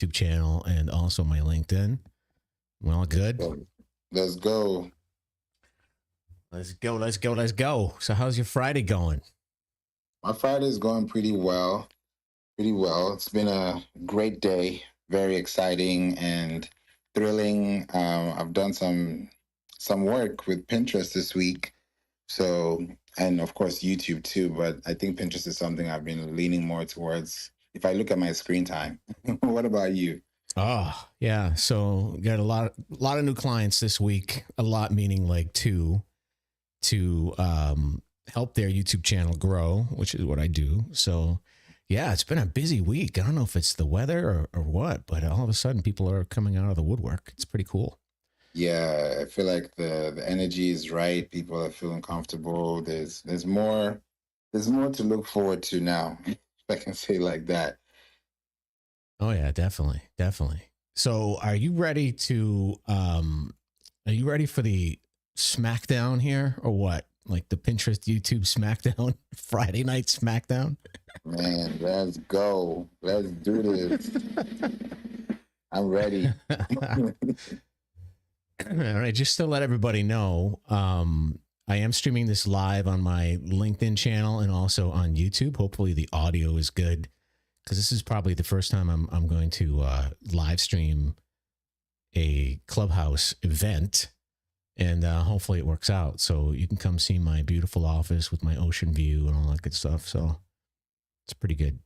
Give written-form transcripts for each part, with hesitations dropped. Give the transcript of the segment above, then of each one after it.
YouTube channel and also my LinkedIn. We all good? Let's go. Let's go. Let's go. Let's go. So how's your Friday going? My Friday is going pretty well. Pretty well. It's been a great day. Very exciting and thrilling. I've done some work with Pinterest this week. So, and of course YouTube too, but I think Pinterest is something I've been leaning more towards if I look at my screen time. What about you? Oh, yeah. So got a lot of new clients this week. A lot meaning like two to help their YouTube channel grow, which is what I do. So yeah, it's been a busy week. I don't know if it's the weather or what, but all of a sudden people are coming out of the woodwork. It's pretty cool. Yeah, I feel like the energy is right. People are feeling comfortable. There's more to look forward to now, if I can say like that. Oh yeah, definitely. Definitely. So are you ready for the SmackDown here or what? Like the Pinterest YouTube SmackDown, Friday night SmackDown? Man, let's go. Let's do this. I'm ready. All right, just to let everybody know, I am streaming this live on my LinkedIn channel and also on YouTube. Hopefully the audio is good because this is probably the first time I'm going to live stream a Clubhouse event, and hopefully it works out. So you can come see my beautiful office with my ocean view and all that good stuff. So it's pretty good.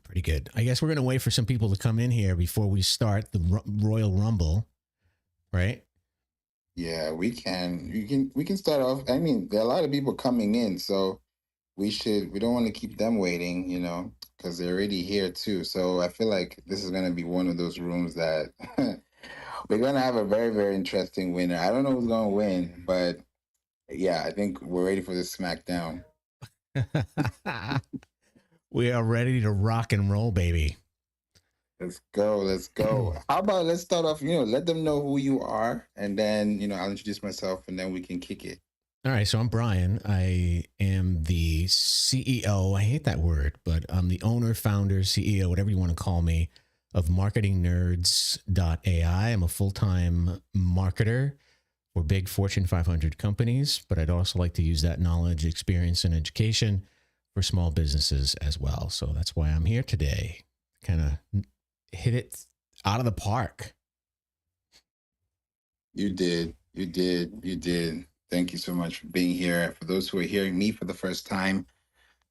Pretty good. I guess we're going to wait for some people to come in here before we start the Royal Rumble. Right? Yeah, we can start off. I mean, there are a lot of people coming in, so we don't want to keep them waiting, because they're already here too. So I feel like this is going to be one of those rooms that we're going to have a very, very interesting winner. I don't know who's going to win, but yeah, I think we're ready for this SmackDown. We are ready to rock and roll, baby. Let's go. Let's go. How about let's start off, let them know who you are, and then, I'll introduce myself and then we can kick it. All right. So I'm Brian. I am the CEO. I hate that word, but I'm the owner, founder, CEO, whatever you want to call me, of marketingnerds.ai. I'm a full-time marketer for big Fortune 500 companies, but I'd also like to use that knowledge, experience, and education for small businesses as well. So that's why I'm here today. Kind of hit it out of the park. You did. Thank you so much for being here. For those who are hearing me for the first time,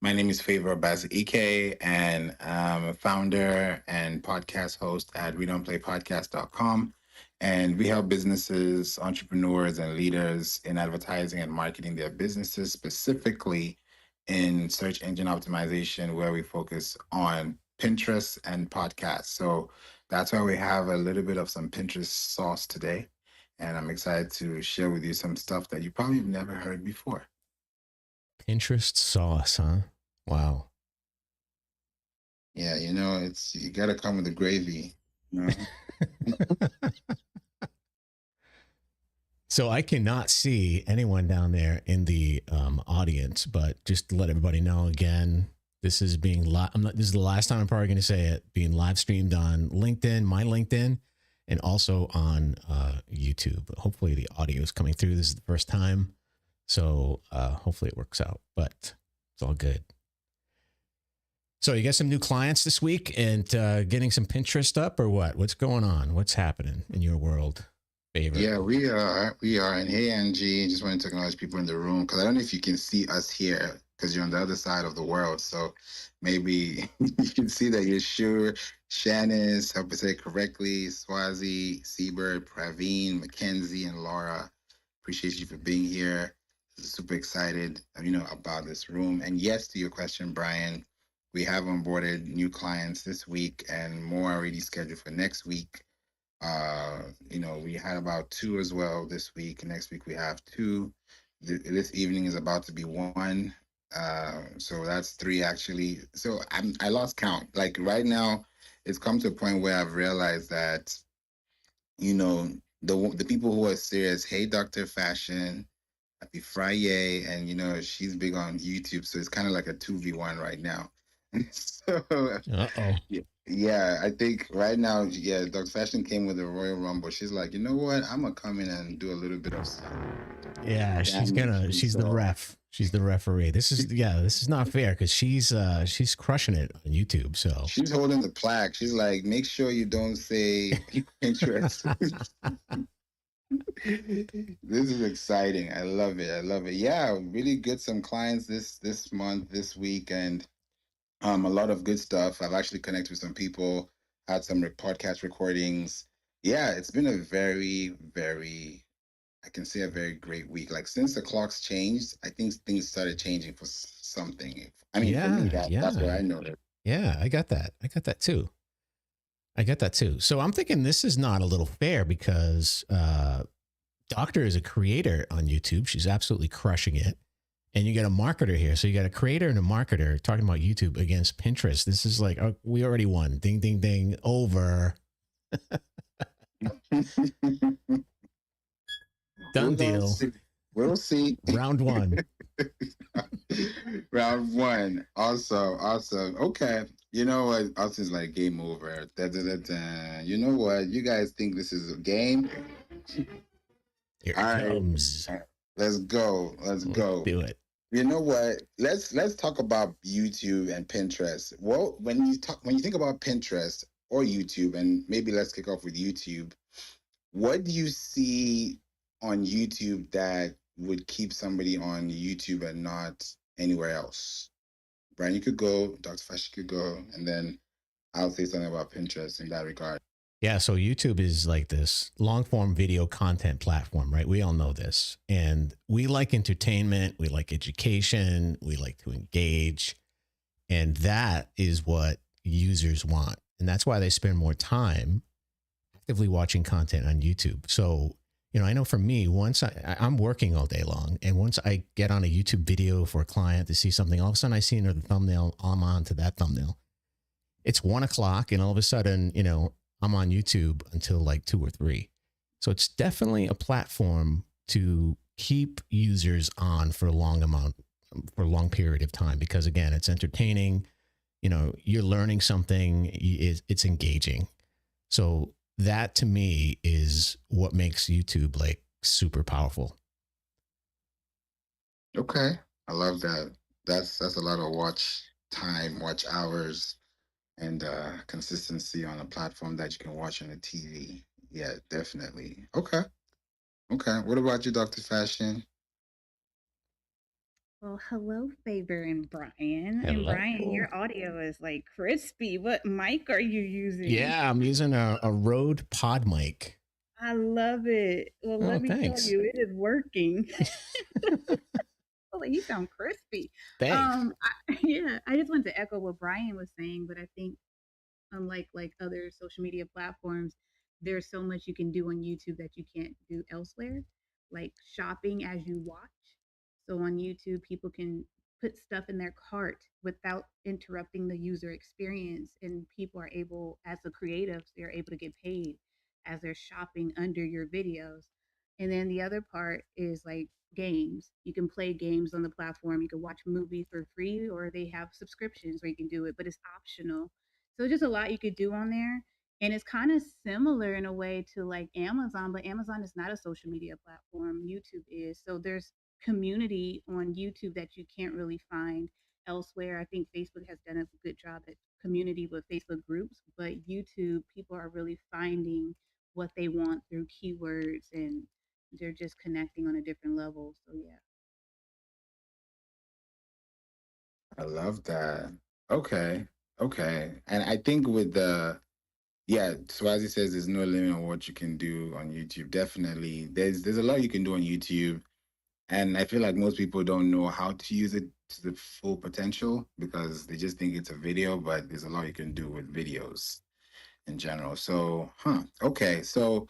my name is Favor Ike, and I'm a founder and podcast host at WeDon'tPlayPodcast.com. And we help businesses, entrepreneurs, and leaders in advertising and marketing their businesses, specifically in search engine optimization, where we focus on Pinterest and podcasts. So that's why we have a little bit of some Pinterest sauce today. And I'm excited to share with you some stuff that you probably have never heard before. Pinterest sauce, huh? Wow. Yeah, you got to come with the gravy. So I cannot see anyone down there in the audience, but just to let everybody know again, this is being live. This is the last time I'm probably going to say it. Being live streamed on LinkedIn, my LinkedIn, and also on YouTube. Hopefully the audio is coming through. This is the first time, so hopefully it works out. But it's all good. So you got some new clients this week and getting some Pinterest up, or what? What's going on? What's happening in your world? Favorite? Yeah, we are. And hey, Angie, just wanted to acknowledge people in the room because I don't know if you can see us here because you're on the other side of the world. So maybe you can see that you're sure. Shanice, help me say it correctly, Swazi, Seabird, Praveen, Mackenzie, and Laura. Appreciate you for being here. Super excited, about this room. And yes, to your question, Brian, we have onboarded new clients this week and more already scheduled for next week. We had about 2 as well this week. Next week we have 2. This evening is about to be 1. So that's 3 actually. So I lost count. Like right now, it's come to a point where I've realized that, the people who are serious, hey, Dr. Fashion, happy Friday, and she's big on YouTube, so it's kind of like a 2v1 right now. So, Uh-oh. Yeah, I think right now, yeah, Dr. Fashion came with the Royal Rumble. She's like, you know what? I'm gonna come in and do a little bit of Yeah, damage. And she's the so ref. She's the referee. This is not fair because she's crushing it on YouTube. So she's holding the plaque. She's like, make sure you don't say Pinterest. This is exciting. I love it. I love it. Yeah, really good. Some clients this month, this week, and a lot of good stuff. I've actually connected with some people, had some podcast recordings. Yeah, it's been a very, very, I can say a very great week. Like since the clocks changed, I think things started changing for something. I mean, for me, yeah, that's what yeah, I noticed. yeah. I got that. I got that too. I get that too. So I'm thinking this is not a little fair because Doctor is a creator on YouTube. She's absolutely crushing it. And you got a marketer here. So you got a creator and a marketer talking about YouTube against Pinterest. This is like, oh, we already won. Ding, ding, ding. Over. We're Done gonna deal. see. We'll see. Round one. Round one. Awesome. Awesome. Okay. You know what? Austin's like game over. Da, da, da, da. You know what? You guys think this is a game? Here All it right. comes. Let's go. Let's Let's go. do it. You know what? Let's talk about YouTube and Pinterest. Well, when you think about Pinterest or YouTube, and maybe let's kick off with YouTube. What do you see on YouTube that would keep somebody on YouTube and not anywhere else? Brian, you could go, Dr. Fash could go, and then I'll say something about Pinterest in that regard. Yeah, so YouTube is like this long form video content platform, right? We all know this. And we like entertainment, we like education, we like to engage. And that is what users want. And that's why they spend more time actively watching content on YouTube. So, I know for me, once I'm working all day long, and once I get on a YouTube video for a client to see something, all of a sudden I see another thumbnail, I'm on to that thumbnail. It's 1 o'clock, and all of a sudden, I'm on YouTube until like 2 or 3. So it's definitely a platform to keep users on for a long period of time, because again, it's entertaining, you're learning something, it's engaging. So that to me is what makes YouTube like super powerful. Okay. I love that. That's a lot of watch time, watch hours, and consistency on a platform that you can watch on a TV. Yeah, definitely. Okay. Okay. What about you, Dr. Fashion? Well, hello, Faber and Brian. And Brian, Hello. your audio is like crispy. What mic are you using? Yeah, I'm using a Rode Pod mic. I love it. Well, Oh, let me tell thanks. you, it is working. Oh, you sound crispy. Thanks. Yeah, I just wanted to echo what Brian was saying, but I think unlike like other social media platforms, there's so much you can do on YouTube that you can't do elsewhere, like shopping as you watch. So on YouTube, people can put stuff in their cart without interrupting the user experience, and people are able, as the creatives, they're able to get paid as they're shopping under your videos. And then the other part is like games. You can play games on the platform. You can watch movies for free, or they have subscriptions where you can do it, but it's optional. So just a lot you could do on there. And it's kind of similar in a way to like Amazon, but Amazon is not a social media platform. YouTube is. So there's community on YouTube that you can't really find elsewhere. I think Facebook has done a good job at community with Facebook groups, but YouTube, people are really finding what they want through keywords, and they're just connecting on a different level. So yeah. I love that. Okay. Okay. And I think with yeah, Swazi says there's no limit on what you can do on YouTube. Definitely. There's a lot you can do on YouTube. And I feel like most people don't know how to use it to the full potential because they just think it's a video, but there's a lot you can do with videos in general. So, okay. So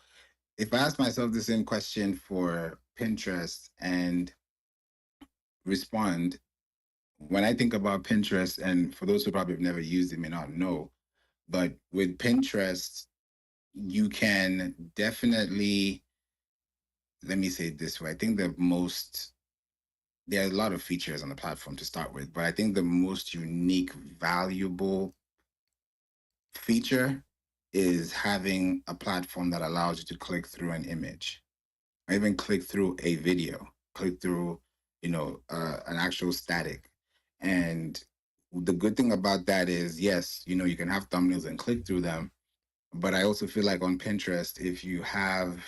if I ask myself the same question for Pinterest and respond, when I think about Pinterest, and for those who probably have never used it, may not know, but with Pinterest, you can definitely, let me say it this way. I think there are a lot of features on the platform to start with, but I think the most unique, valuable feature is having a platform that allows you to click through an image, or even click through a video, click through, an actual static. And the good thing about that is, yes, you can have thumbnails and click through them, but I also feel like on Pinterest, if you have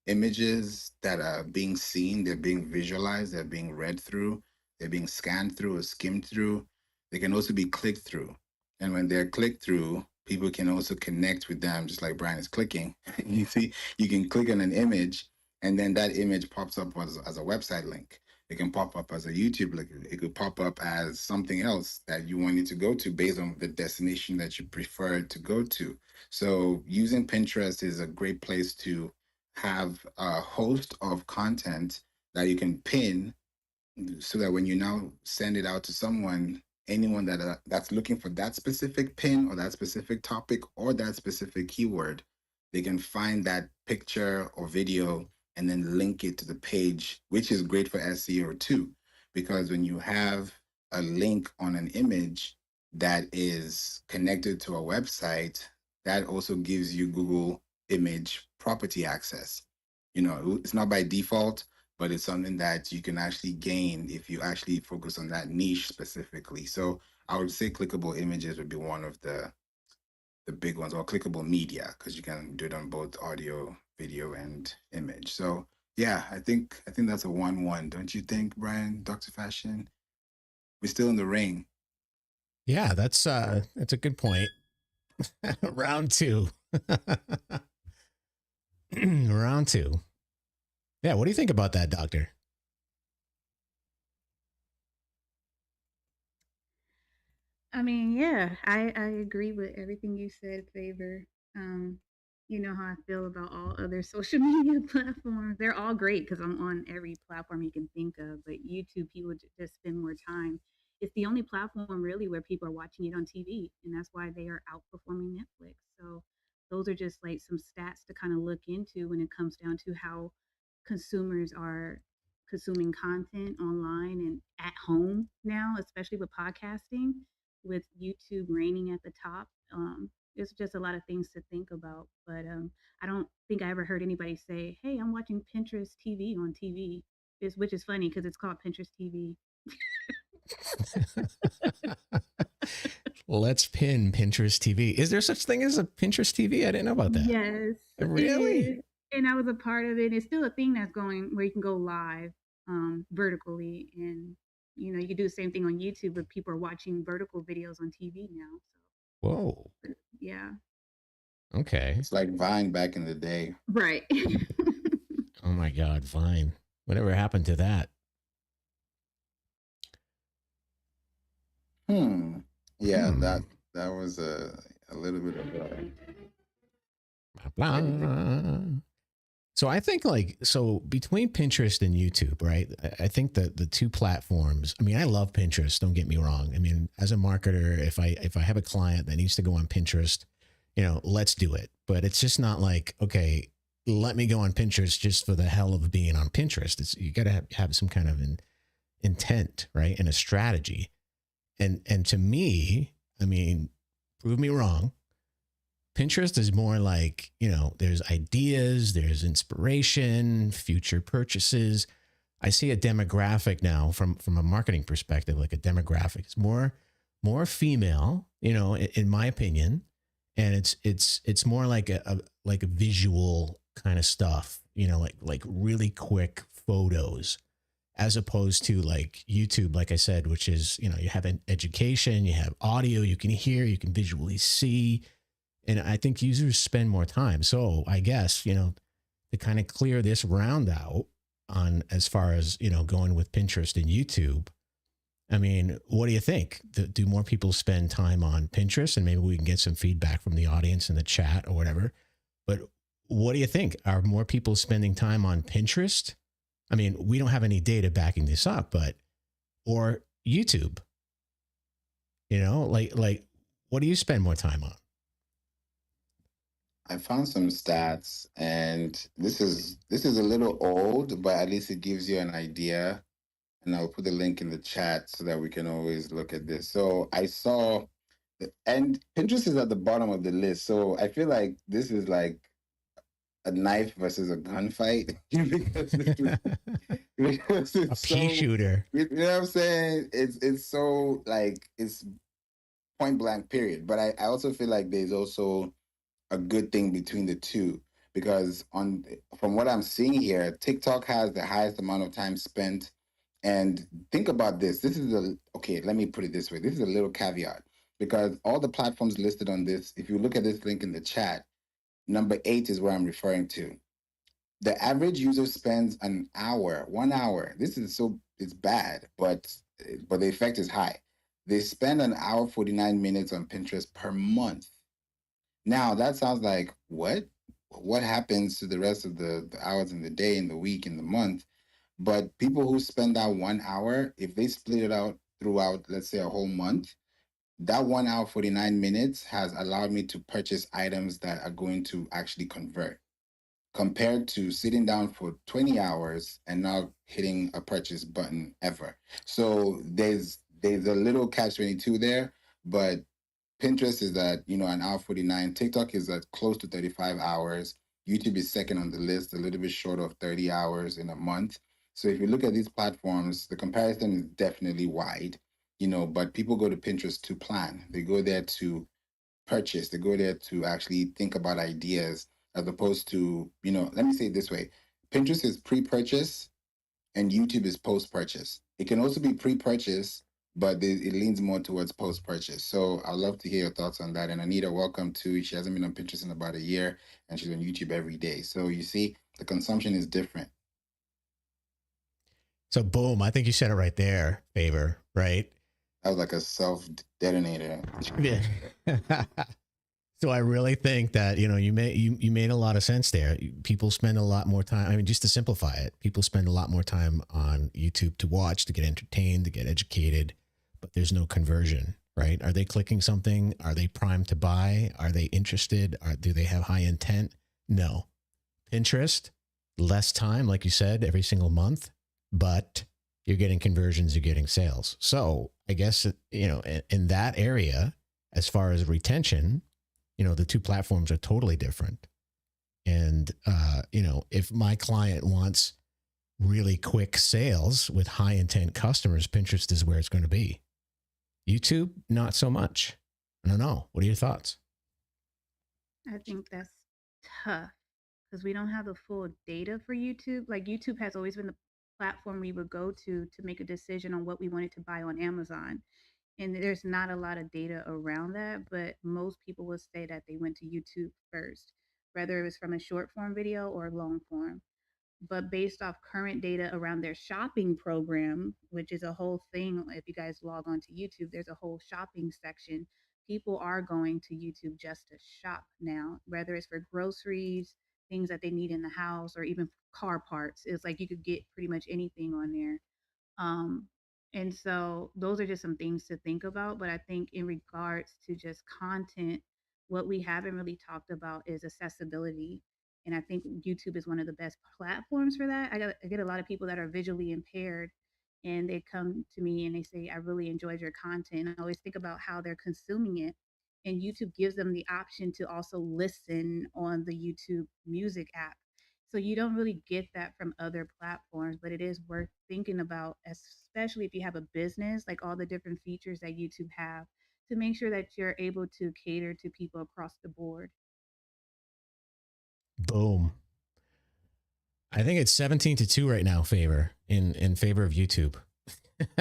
images that are being seen, they're being visualized, they're being read through, they're being scanned through or skimmed through, they can also be clicked through. And when they're clicked through, people can also connect with them, just like Brian is clicking. You see, you can click on an image, and then that image pops up as a website link. It can pop up as a YouTube link. It could pop up as something else that you wanted to go to based on the destination that you prefer to go to. So using Pinterest is a great place to have a host of content that you can pin, so that when you now send it out to someone, anyone that's looking for that specific pin or that specific topic or that specific keyword, they can find that picture or video and then link it to the page, which is great for SEO too, because when you have a link on an image that is connected to a website, that also gives you Google image property access. It's not by default, but it's something that you can actually gain if you actually focus on that niche specifically. So I would say clickable images would be one of the big ones, or clickable media, because you can do it on both audio, video, and image. So yeah, I think that's a 1-1. Don't you think, Brian, Dr. Fashion? We're still in the ring. Yeah, that's a good point. Round two. Round two. Yeah, what do you think about that, Doctor? I mean, yeah, I agree with everything you said, Favor. Um, you know how I feel about all other social media platforms. They're all great because I'm on every platform you can think of. But YouTube, people just spend more time. It's the only platform really where people are watching it on TV, and that's why they are outperforming Netflix. So those are just like some stats to kind of look into when it comes down to how consumers are consuming content online and at home now, especially with podcasting, with YouTube reigning at the top. It's just a lot of things to think about. But I don't think I ever heard anybody say, "Hey, I'm watching Pinterest TV on TV," which is funny because it's called Pinterest TV. Let's pin Pinterest TV. Is there such thing as a Pinterest TV? I didn't know about that. Yes, it Really? is. And I was a part of it. It's still a thing that's going where you can go live vertically. And, you can do the same thing on YouTube, but people are watching vertical videos on TV now. Whoa. So, yeah. Okay. It's like Vine back in the day. Right. Oh my God, Vine. Whatever happened to that? Yeah, that was a little bit of Blah, blah. So I think between Pinterest and YouTube, right? I think that the two platforms, I mean, I love Pinterest, don't get me wrong. I mean, as a marketer, if I have a client that needs to go on Pinterest, let's do it. But it's just not like, okay, let me go on Pinterest just for the hell of being on Pinterest. You got to have some kind of an intent, right? And a strategy. And to me, I mean, prove me wrong. Pinterest is more like, there's ideas, there's inspiration, future purchases. I see a demographic now from a marketing perspective, like a demographic. It's more female, in my opinion, and it's more like a visual kind of stuff, like really quick photos, as opposed to like YouTube, like I said, which is, you have an education, you have audio, you can hear, you can visually see. And I think users spend more time. So I guess, to kind of clear this round out on as far as, going with Pinterest and YouTube, I mean, what do you think? Do more people spend time on Pinterest? And maybe we can get some feedback from the audience in the chat or whatever. But what do you think? Are more people spending time on Pinterest? I mean, we don't have any data backing this up, or YouTube, like what do you spend more time on? I found some stats, and this is a little old, but at least it gives you an idea. And I'll put the link in the chat so that we can always look at this. So I saw And Pinterest is at the bottom of the list. So I feel like this is like a knife versus a gunfight because this is because A it's pea so, shooter. you know what I'm saying? It's so like it's point blank period. But I also feel like there's also a good thing between the two because on from what I'm seeing here, TikTok has the highest amount of time spent. And think about this. This is a okay, let me put it this way. This is a little caveat because all the platforms listed on this, if you look at this link in the chat, number 8 is where I'm referring to. The average user spends an hour, 1 hour. This is so it's bad, but the effect is high. They spend an hour 49 minutes on Pinterest per month. Now that sounds like what? What happens to the rest of the hours in the day, in the week, in the month? But people who spend that 1 hour, if they split it out throughout, let's say a whole month, that 1 hour 49 minutes has allowed me to purchase items that are going to actually convert compared to sitting down for 20 hours and not hitting a purchase button ever. So there's a little catch 22 there, but Pinterest is at, an hour 49. TikTok is at close to 35 hours. YouTube is second on the list, a little bit short of 30 hours in a month. So if you look at these platforms, the comparison is definitely wide, but people go to Pinterest to plan. They go there to purchase. They go there to actually think about ideas as opposed to, let me say it this way. Pinterest is pre-purchase and YouTube is post-purchase. It can also be pre-purchase, but it leans more towards post-purchase. So I'd love to hear your thoughts on that. And Anita, welcome too. She hasn't been on Pinterest in about a year, and she's on YouTube every day. So you see, the consumption is different. So boom, I think you said it right there, Favor, right? That was like a self-detonator. Yeah. So I really think that, you made a lot of sense there. People spend a lot more time. I mean, just to simplify it, people spend a lot more time on YouTube to watch, to get entertained, to get educated, but there's no conversion, right? Are they clicking something? Are they primed to buy? Are they interested? Do they have high intent? No. Pinterest, less time, like you said, every single month, but you're getting conversions, you're getting sales. So I guess, in that area, as far as retention, the two platforms are totally different. And, if my client wants really quick sales with high intent customers, Pinterest is where it's going to be. YouTube, not so much. I don't know. What are your thoughts? I think that's tough because we don't have the full data for YouTube. Like YouTube has always been the platform we would go to make a decision on what we wanted to buy on Amazon. And there's not a lot of data around that, but most people will say that they went to YouTube first, whether it was from a short form video or long form. But based off current data around their shopping program, which is a whole thing, if you guys log on to YouTube, there's a whole shopping section. People are going to YouTube just to shop now, whether it's for groceries, things that they need in the house, or even car parts. It's like you could get pretty much anything on there. Um, and so those are just some things to think about. But I think in regards to just content, what we haven't really talked about is accessibility. And I think YouTube is one of the best platforms for that. I get a lot of people that are visually impaired and they come to me and they say, I really enjoyed your content. And I always think about how they're consuming it. And YouTube gives them the option to also listen on the YouTube music app. So you don't really get that from other platforms, but it is worth thinking about, especially if you have a business, like all the different features that YouTube have to make sure that you're able to cater to people across the board. Boom. I think it's 17-2 right now, in favor of YouTube.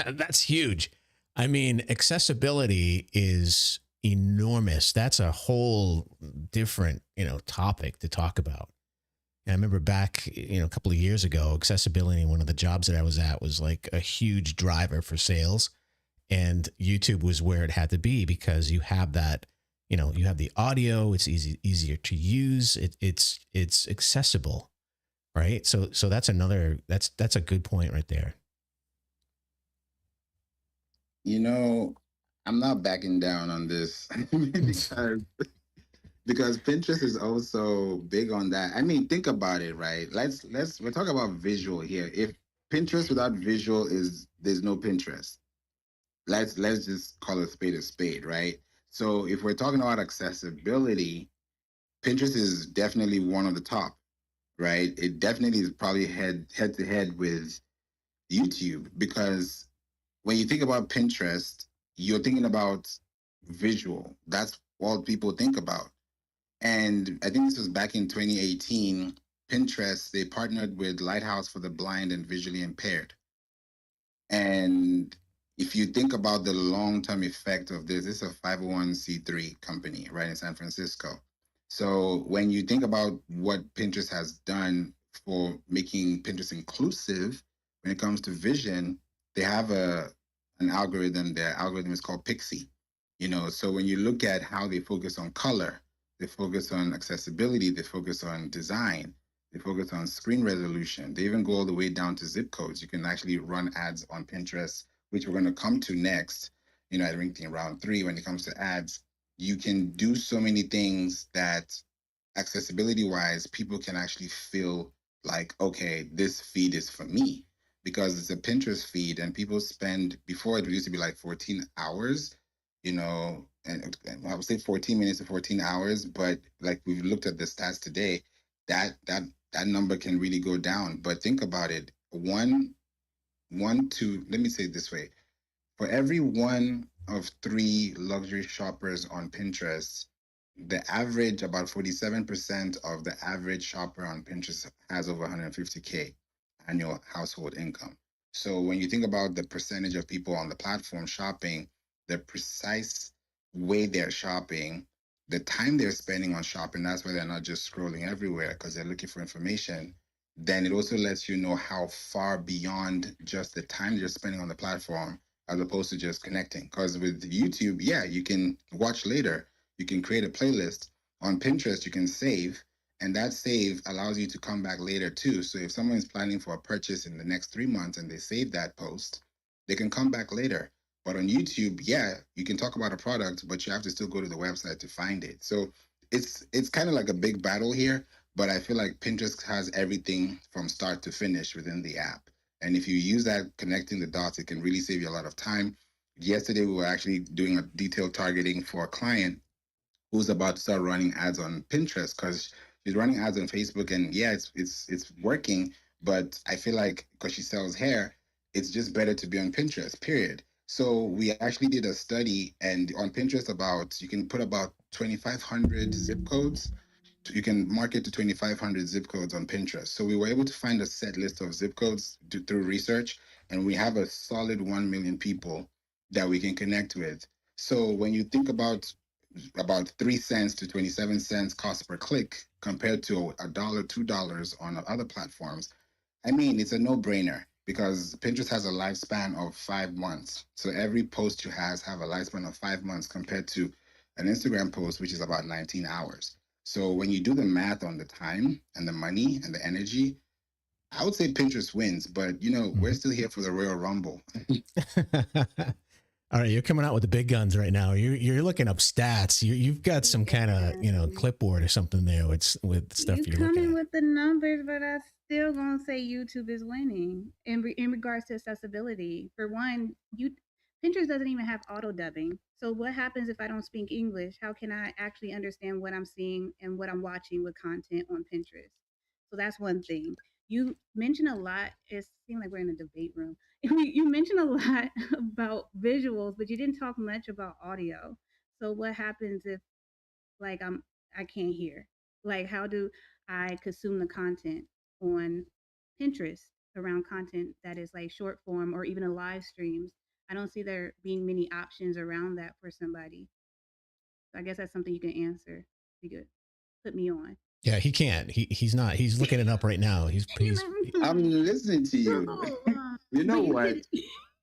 That's huge. I mean, accessibility is enormous. That's a whole different, topic to talk about. And I remember back, a couple of years ago, accessibility, one of the jobs that I was at was like a huge driver for sales. And YouTube was where it had to be because you have that, you have the audio, it's easier to use. It's accessible, right? So that's that's a good point right there. I'm not backing down on this because Pinterest is also big on that. I mean, think about it, right? We're talking about visual here. If Pinterest without visual there's no Pinterest. Let's just call a spade, right? So if we're talking about accessibility, Pinterest is definitely one of the top, right? It definitely is probably head to head with YouTube, because when you think about Pinterest, you're thinking about visual. That's all people think about. And I think this was back in 2018. Pinterest, they partnered with Lighthouse for the Blind and Visually Impaired. And if you think about the long-term effect of this is a 501c3 company right in San Francisco. So when you think about what Pinterest has done for making Pinterest inclusive when it comes to vision, they have an algorithm. Their algorithm is called Pixie. So when you look at how they focus on color, they focus on accessibility, they focus on design, they focus on screen resolution. They even go all the way down to zip codes. You can actually run ads on Pinterest, which we're going to come to next, at ranking round 3. When it comes to ads, you can do so many things that accessibility wise, people can actually feel like, okay, this feed is for me, because it's a Pinterest feed and people spend, before it used to be like 14 hours, and I would say 14 minutes to 14 hours, but like we've looked at the stats today, that number can really go down. But think about it. Let me say it this way. For every one of 3 luxury shoppers on Pinterest, the average, about 47% of the average shopper on Pinterest has over 150K annual household income. So when you think about the percentage of people on the platform shopping, the precise way they're shopping, the time they're spending on shopping, that's why they're not just scrolling everywhere because they're looking for information. Then it also lets you know how far beyond just the time you're spending on the platform, as opposed to just connecting. Because with YouTube, yeah, you can watch later, you can create a playlist. On Pinterest, you can save, and that save allows you to come back later too. So if someone is planning for a purchase in the next 3 months and they save that post, they can come back later. But on YouTube, yeah, you can talk about a product, but you have to still go to the website to find it. So it's kind of like a big battle here, but I feel like Pinterest has everything from start to finish within the app. And if you use that connecting the dots, it can really save you a lot of time. Yesterday, we were actually doing a detailed targeting for a client who's about to start running ads on Pinterest, because she's running ads on Facebook, and yeah, it's working. But I feel like because she sells hair, it's just better to be on Pinterest. Period. So we actually did a study, and on Pinterest, you can put about 2,500 zip codes. You can market to 2,500 zip codes on Pinterest. So we were able to find a set list of zip codes through research, and we have a solid 1 million people that we can connect with. So when you think about 3 cents to 27 cents cost per click compared to $1, $2 on other platforms, I mean, it's a no-brainer, because Pinterest has a lifespan of 5 months. So every post you have a lifespan of 5 months compared to an Instagram post, which is about 19 hours. So when you do the math on the time and the money and the energy, I would say Pinterest wins, but we're still here for the Royal Rumble. All right, you're coming out with the big guns right now. You're looking up stats. You've got some kind of clipboard or something there with stuff you're looking coming at. with the numbers, but I still gonna say YouTube is winning in regards to accessibility. For one, Pinterest doesn't even have auto dubbing. So what happens if I don't speak English? How can I actually understand what I'm seeing and what I'm watching with content on Pinterest? So that's one thing. You mentioned a lot. It seemed like we're in a debate room. You mentioned a lot about visuals, but you didn't talk much about audio. So what happens if like I can't hear? Like how do I consume the content on Pinterest around content that is like short form or even a live streams? I don't see there being many options around that for somebody. So I guess that's something you can answer. You could put me on. Yeah, he can't. He's not. He's looking it up right now. I'm listening to you. You know what?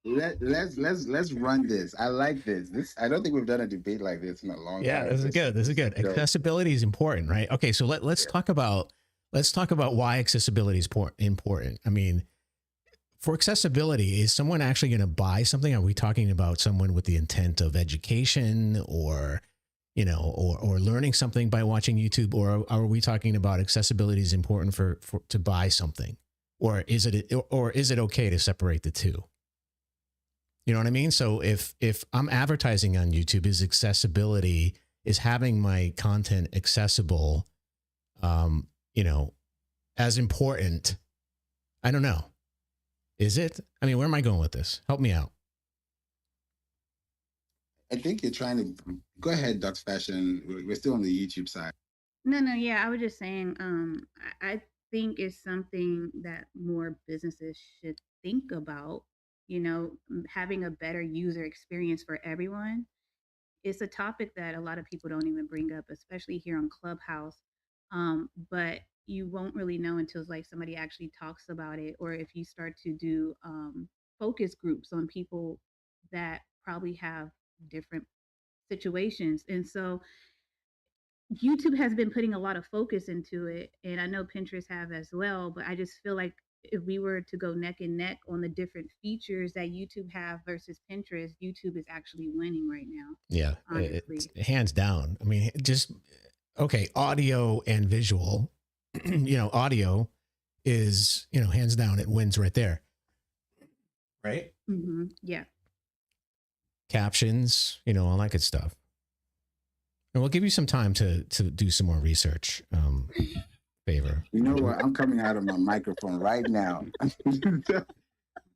Let's run this. I like this. I don't think we've done a debate like this in a long time. Yeah, this is good. This is good. Accessibility is important, right? Okay, so let's talk about why accessibility is important. I mean, for accessibility, is someone actually going to buy something? Are we talking about someone with the intent of education, or or learning something by watching YouTube, or are we talking about accessibility is important for to buy something, or is it okay to separate the two? You know what I mean? So if I'm advertising on YouTube, is having my content accessible, you know, as important? I don't know. Is it? I mean, where am I going with this? Help me out. I think you're trying to go ahead, Ducks Fashion. We're still on the YouTube side. No, yeah, I was just saying, I think it's something that more businesses should think about, having a better user experience for everyone. It's a topic that a lot of people don't even bring up, especially here on Clubhouse. But you won't really know until like somebody actually talks about it, or if you start to do focus groups on people that probably have different situations. And so YouTube has been putting a lot of focus into it, and I know Pinterest have as well, but I just feel like if we were to go neck and neck on the different features that YouTube have versus Pinterest, YouTube is actually winning right now. Yeah, honestly. it's hands down. I mean, just okay, audio and visual. Audio is, hands down, it wins right there. Right? Mm-hmm. Yeah. Captions, all that good stuff. And we'll give you some time to do some more research. Favor. You know what? I'm coming out of my microphone right now.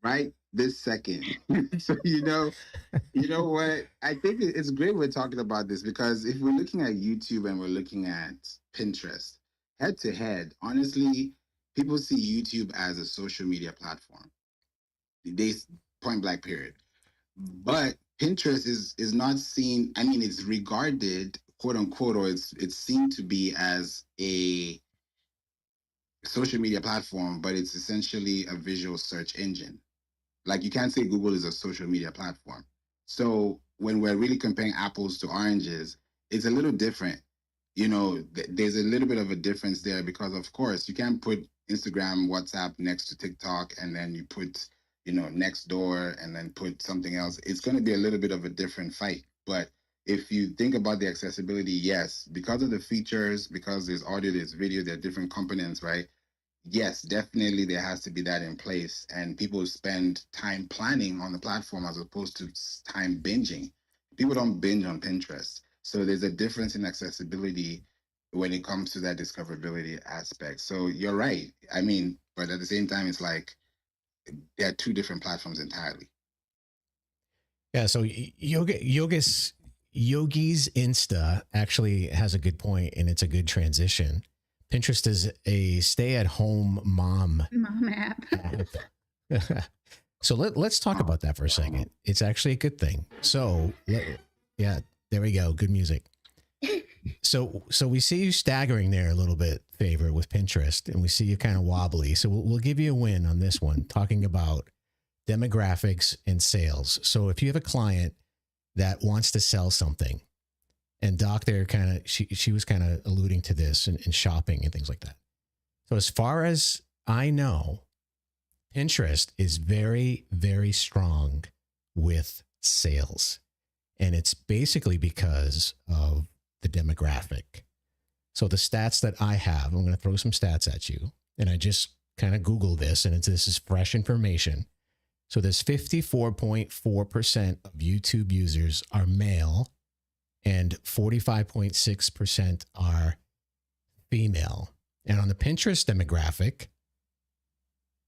Right this second. So you know what? I think it's great we're talking about this, because if we're looking at YouTube and we're looking at Pinterest, head to head, honestly, people see YouTube as a social media platform. They point blank period. But Pinterest is not seen. I mean, it's regarded, quote unquote, or it's seen to be as a social media platform, but it's essentially a visual search engine. Like, you can't say Google is a social media platform. So when we're really comparing apples to oranges, it's a little different. There's a little bit of a difference there, because of course you can't put Instagram, WhatsApp next to TikTok and then you put, next door and then put something else. It's going to be a little bit of a different fight. But if you think about the accessibility, yes, because of the features, because there's audio, there's video, there are different components, right? Yes, definitely there has to be that in place, and people spend time planning on the platform as opposed to time binging. People don't binge on Pinterest. So there's a difference in accessibility when it comes to that discoverability aspect. So you're right. I mean, but at the same time, it's like there are two different platforms entirely. Yeah. So Yogi's Insta actually has a good point, and it's a good transition. Pinterest is a stay-at-home mom app. So let's talk about that for a second. It's actually a good thing. So yeah, there we go. Good music. So we see you staggering there a little bit, Favor, with Pinterest, and we see you kind of wobbly. So we'll give you a win on this one, talking about demographics and sales. So if you have a client that wants to sell something, and Doc there she was kind of alluding to this and shopping and things like that. So as far as I know, Pinterest is very, very strong with sales. And it's basically because of the demographic. So the stats that I have, I'm going to throw some stats at you. And I just kind of Googled this, and this is fresh information. So there's 54.4% of YouTube users are male, and 45.6% are female. And on the Pinterest demographic,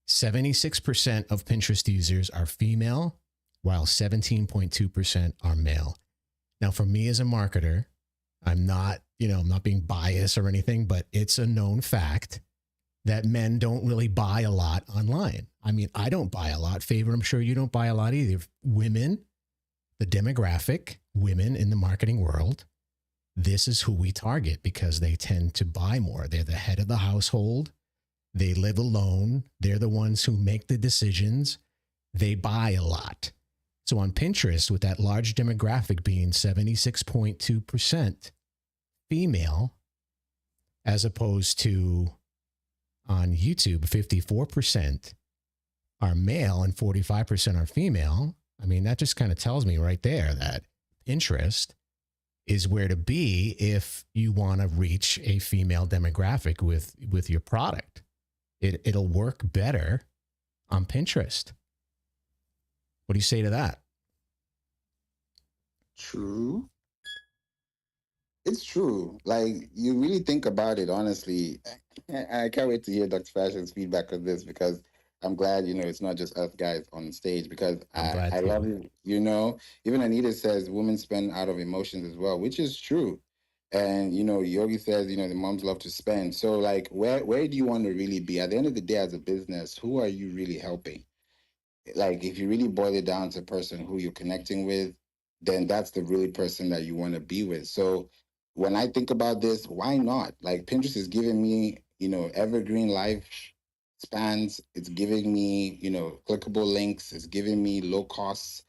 76% of Pinterest users are female, while 17.2% are male. Now, for me as a marketer, I'm not being biased or anything, but it's a known fact that men don't really buy a lot online. I mean, I don't buy a lot. Favor, I'm sure you don't buy a lot either. Women, the demographic, women in the marketing world, this is who we target because they tend to buy more. They're the head of the household. They live alone. They're the ones who make the decisions. They buy a lot. So on Pinterest, with that large demographic being 76.2% female, as opposed to on YouTube, 54% are male and 45% are female. I mean, that just kind of tells me right there that Pinterest is where to be if you want to reach a female demographic with your product. It'll work better on Pinterest. What do you say to that? True. It's true. Like you really think about it, honestly. I can't wait to hear Dr. Fashion's feedback on this because I'm glad, it's not just us guys on stage because I'm glad I love to. it. Even Anita says women spend out of emotions as well, which is true. And Yogi says, the moms love to spend. So like where do you want to really be? At the end of the day, as a business, who are you really helping? Like if you really boil it down to a person who you're connecting with, then that's the really person that you want to be with. So when I think about this, why not? Like Pinterest is giving me, evergreen life spans. It's giving me, clickable links. It's giving me low costs.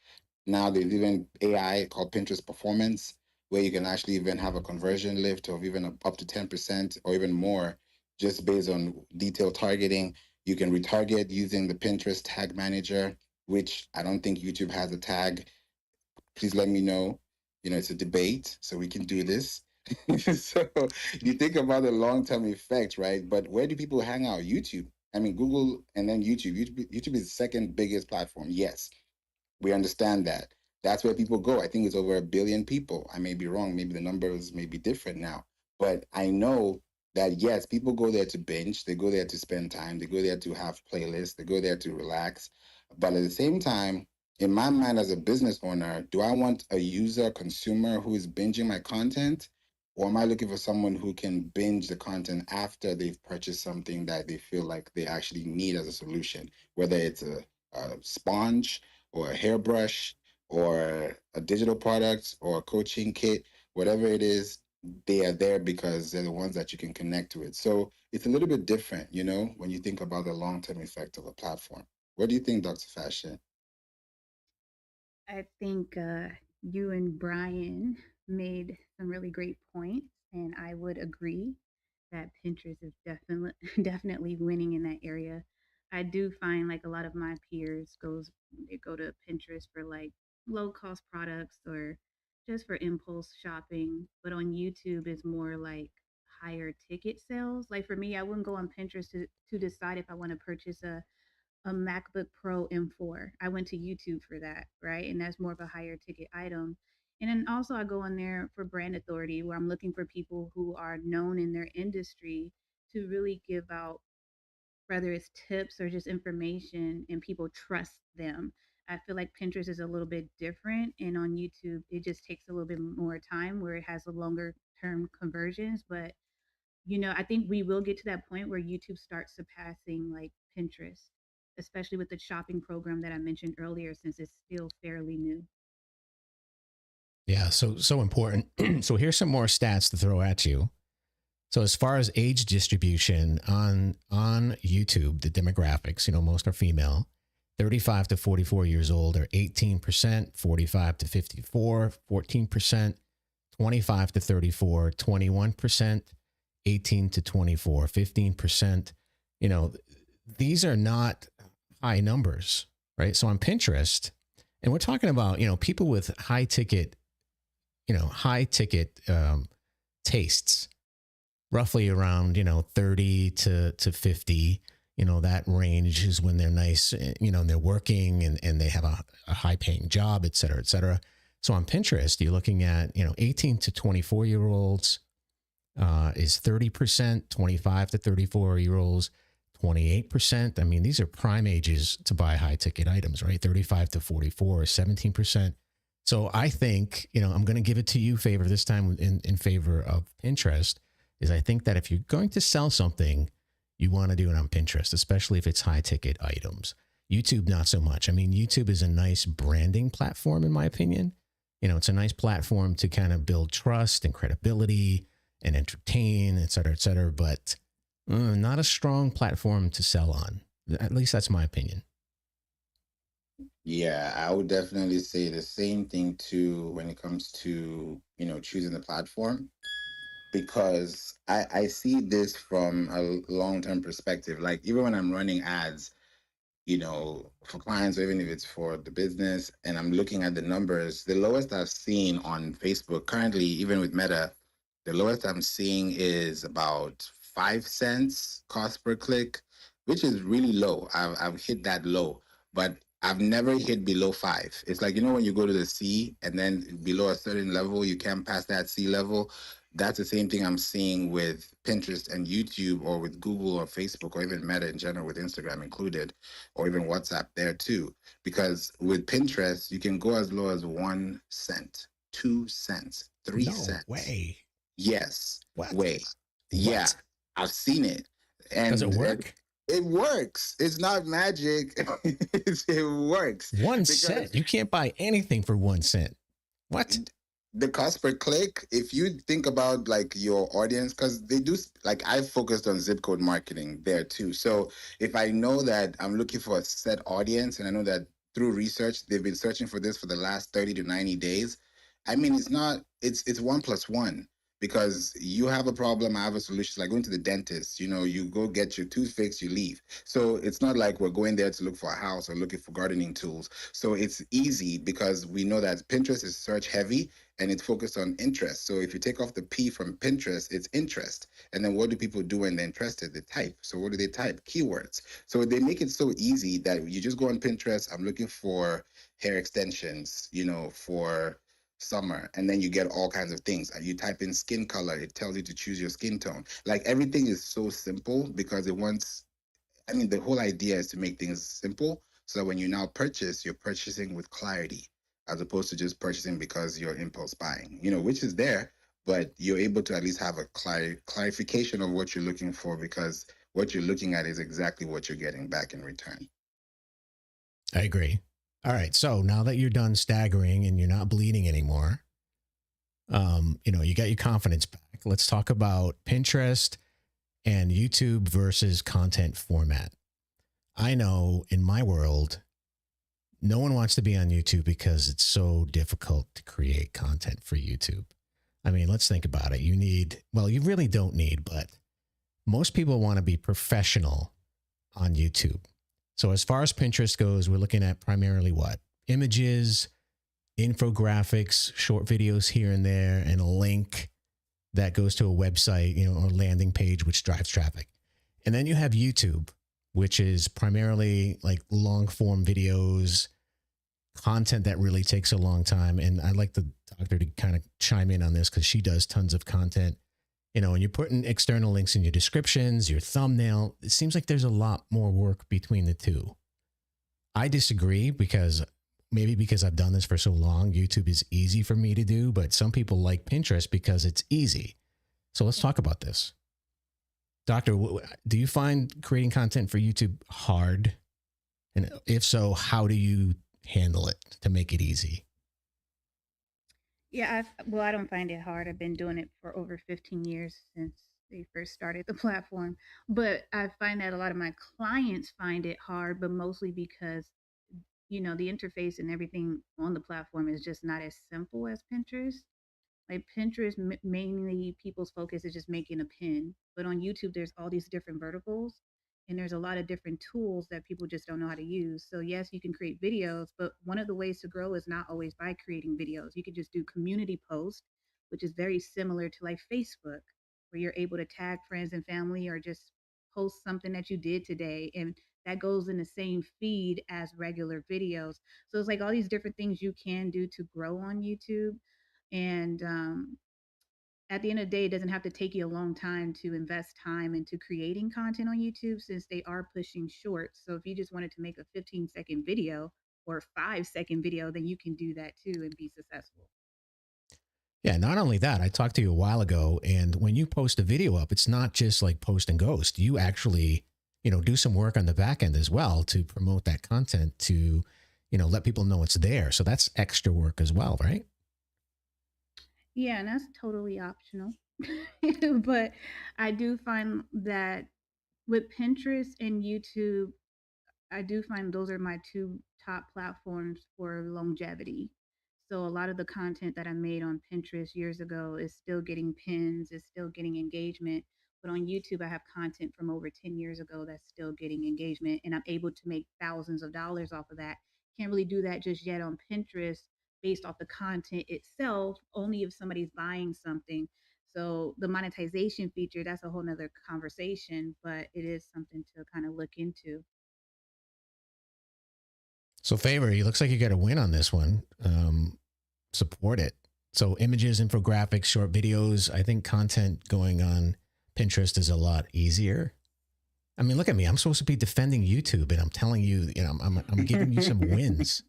Now there's even AI called Pinterest Performance, where you can actually even have a conversion lift of even up to 10% or even more, just based on detailed targeting. You can retarget using the Pinterest tag manager, which I don't think YouTube has a tag. Please let me know. It's a debate, so we can do this. So you think about the long term effect, right? But where do people hang out? YouTube. I mean, Google and then YouTube. YouTube is the second biggest platform. Yes, we understand that. That's where people go. I think it's over 1 billion people. I may be wrong. Maybe the numbers may be different now. But I know that, yes, people go there to binge. They go there to spend time. They go there to have playlists. They go there to relax. But at the same time, in my mind as a business owner, do I want a user, consumer who is binging my content? Or am I looking for someone who can binge the content after they've purchased something that they feel like they actually need as a solution, whether it's a sponge or a hairbrush or a digital product or a coaching kit, whatever it is, they are there because they're the ones that you can connect with. So it's a little bit different, when you think about the long term effect of a platform. What do you think, Dr. Fashion? I think you and Brian made some really great points, and I would agree that Pinterest is definitely definitely winning in that area. I do find like a lot of my peers they go to Pinterest for like low cost products or just for impulse shopping, but on YouTube is more like higher ticket sales. Like for me, I wouldn't go on Pinterest to decide if I want to purchase a MacBook Pro M4. I went to YouTube for that, right? And that's more of a higher ticket item. And then also I go on there for brand authority where I'm looking for people who are known in their industry to really give out whether it's tips or just information and people trust them. I feel like Pinterest is a little bit different and on YouTube it just takes a little bit more time where it has a longer term conversions, but I think we will get to that point where YouTube starts surpassing like Pinterest, especially with the shopping program that I mentioned earlier, since it's still fairly new. Yeah, so important. So here's some more stats to throw at you. So as far as age distribution on YouTube, the demographics, most are female. 35 to 44 years old are 18%, 45 to 54, 14%, 25 to 34, 21%, 18 to 24, 15%. You know, these are not high numbers, right? So on Pinterest, and we're talking about, people with high ticket tastes, roughly around 30 to 50. That range is when they're nice, and they're working and they have a high paying job, et cetera, et cetera. So on Pinterest, you're looking at 18 to 24 year olds is 30%, 25 to 34 year olds 28%. I mean, these are prime ages to buy high ticket items, right? 35 to 44 is 17%. So I think, I'm going to give it to you favor this time in favor of Pinterest. Is I think that if you're going to sell something, you want to do it on Pinterest, especially if it's high ticket items. YouTube, not so much. I mean, YouTube is a nice branding platform, in my opinion. It's a nice platform to kind of build trust and credibility and entertain, et cetera, but not a strong platform to sell on. At least that's my opinion. Yeah, I would definitely say the same thing too when it comes to, choosing the platform because I see this from a long-term perspective. Like even when I'm running ads, for clients, or even if it's for the business, and I'm looking at the numbers, the lowest I've seen on Facebook currently, even with Meta, the lowest I'm seeing is about 5 cents cost per click, which is really low. I've hit that low, but I've never hit below 5. It's like, when you go to the sea and then below a certain level, you can't pass that sea level. That's the same thing I'm seeing with Pinterest and YouTube, or with Google or Facebook, or even Meta in general, with Instagram included, or even WhatsApp there too. Because with Pinterest, you can go as low as 1 cent, 2 cents, three No cents. way. Yes, What? way. Yeah, What? I've seen it. Does it And work? it works. It's not magic. It works One because cent. You can't buy anything for 1 cent. What? the cost per click, if you think about like your audience, because they do, like, I focused on zip code marketing there too. So if I know that I'm looking for a set audience, and I know that through research they've been searching for this for the last 30 to 90 days, I mean, it's one plus one. Because you have a problem, I have a solution. It's like going to the dentist, you go get your tooth fixed, you leave. So it's not like we're going there to look for a house or looking for gardening tools. So it's easy because we know that Pinterest is search heavy, and it's focused on interest. So if you take off the P from Pinterest, it's interest. And then what do people do when they're interested? They type. So what do they type? Keywords. So they make it so easy that you just go on Pinterest. I'm looking for hair extensions, for summer, and then you get all kinds of things. You type in skin color, it tells you to choose your skin tone. Like, everything is so simple because it wants, I mean, the whole idea is to make things simple, so that when you now purchase, you're purchasing with clarity, as opposed to just purchasing because you're impulse buying, which is there, but you're able to at least have a clarification of what you're looking for, because what you're looking at is exactly what you're getting back in return. I agree. All right. So now that you're done staggering and you're not bleeding anymore, you got your confidence back. Let's talk about Pinterest and YouTube versus content format. I know in my world, no one wants to be on YouTube because it's so difficult to create content for YouTube. I mean, let's think about it. You really don't need, but most people want to be professional on YouTube. So as far as Pinterest goes, we're looking at primarily what? Images, infographics, short videos here and there, and a link that goes to a website, or landing page, which drives traffic. And then you have YouTube, which is primarily like long form videos, content that really takes a long time. And I'd like the doctor to kind of chime in on this because she does tons of content. And you're putting external links in your descriptions, your thumbnail. It seems like there's a lot more work between the two. I disagree because I've done this for so long, YouTube is easy for me to do, but some people like Pinterest because it's easy. So let's talk about this. Doctor, do you find creating content for YouTube hard? And if so, how do you handle it to make it easy? Yeah, I don't find it hard. I've been doing it for over 15 years since they first started the platform. But I find that a lot of my clients find it hard, but mostly because the interface and everything on the platform is just not as simple as Pinterest. Like Pinterest, mainly people's focus is just making a pin, but on YouTube, there's all these different verticals, and there's a lot of different tools that people just don't know how to use. So yes, you can create videos, but one of the ways to grow is not always by creating videos. You could just do community posts, which is very similar to like Facebook, where you're able to tag friends and family, or just post something that you did today, and that goes in the same feed as regular videos. So it's like all these different things you can do to grow on YouTube. And at the end of the day, it doesn't have to take you a long time to invest time into creating content on YouTube, since they are pushing shorts. So if you just wanted to make a 15-second video or a 5-second video, then you can do that too and be successful. Yeah, not only that, I talked to you a while ago, and when you post a video up, it's not just like post and ghost. You actually, do some work on the back end as well to promote that content to, let people know it's there. So that's extra work as well, right? Yeah, and that's totally optional. But I do find that with Pinterest and YouTube, I do find those are my two top platforms for longevity. So a lot of the content that I made on Pinterest years ago is still getting pins, is still getting engagement. But on YouTube, I have content from over 10 years ago that's still getting engagement, and I'm able to make thousands of dollars off of that. Can't really do that just yet on Pinterest based off the content itself, only if somebody's buying something. So the monetization feature, that's a whole nother conversation, but it is something to kind of look into. So Favor, he looks like you got a win on this one. Support it. So images, infographics, short videos. I think content going on Pinterest is a lot easier. I mean, look at me. I'm supposed to be defending YouTube, and I'm telling you, I'm giving you some wins.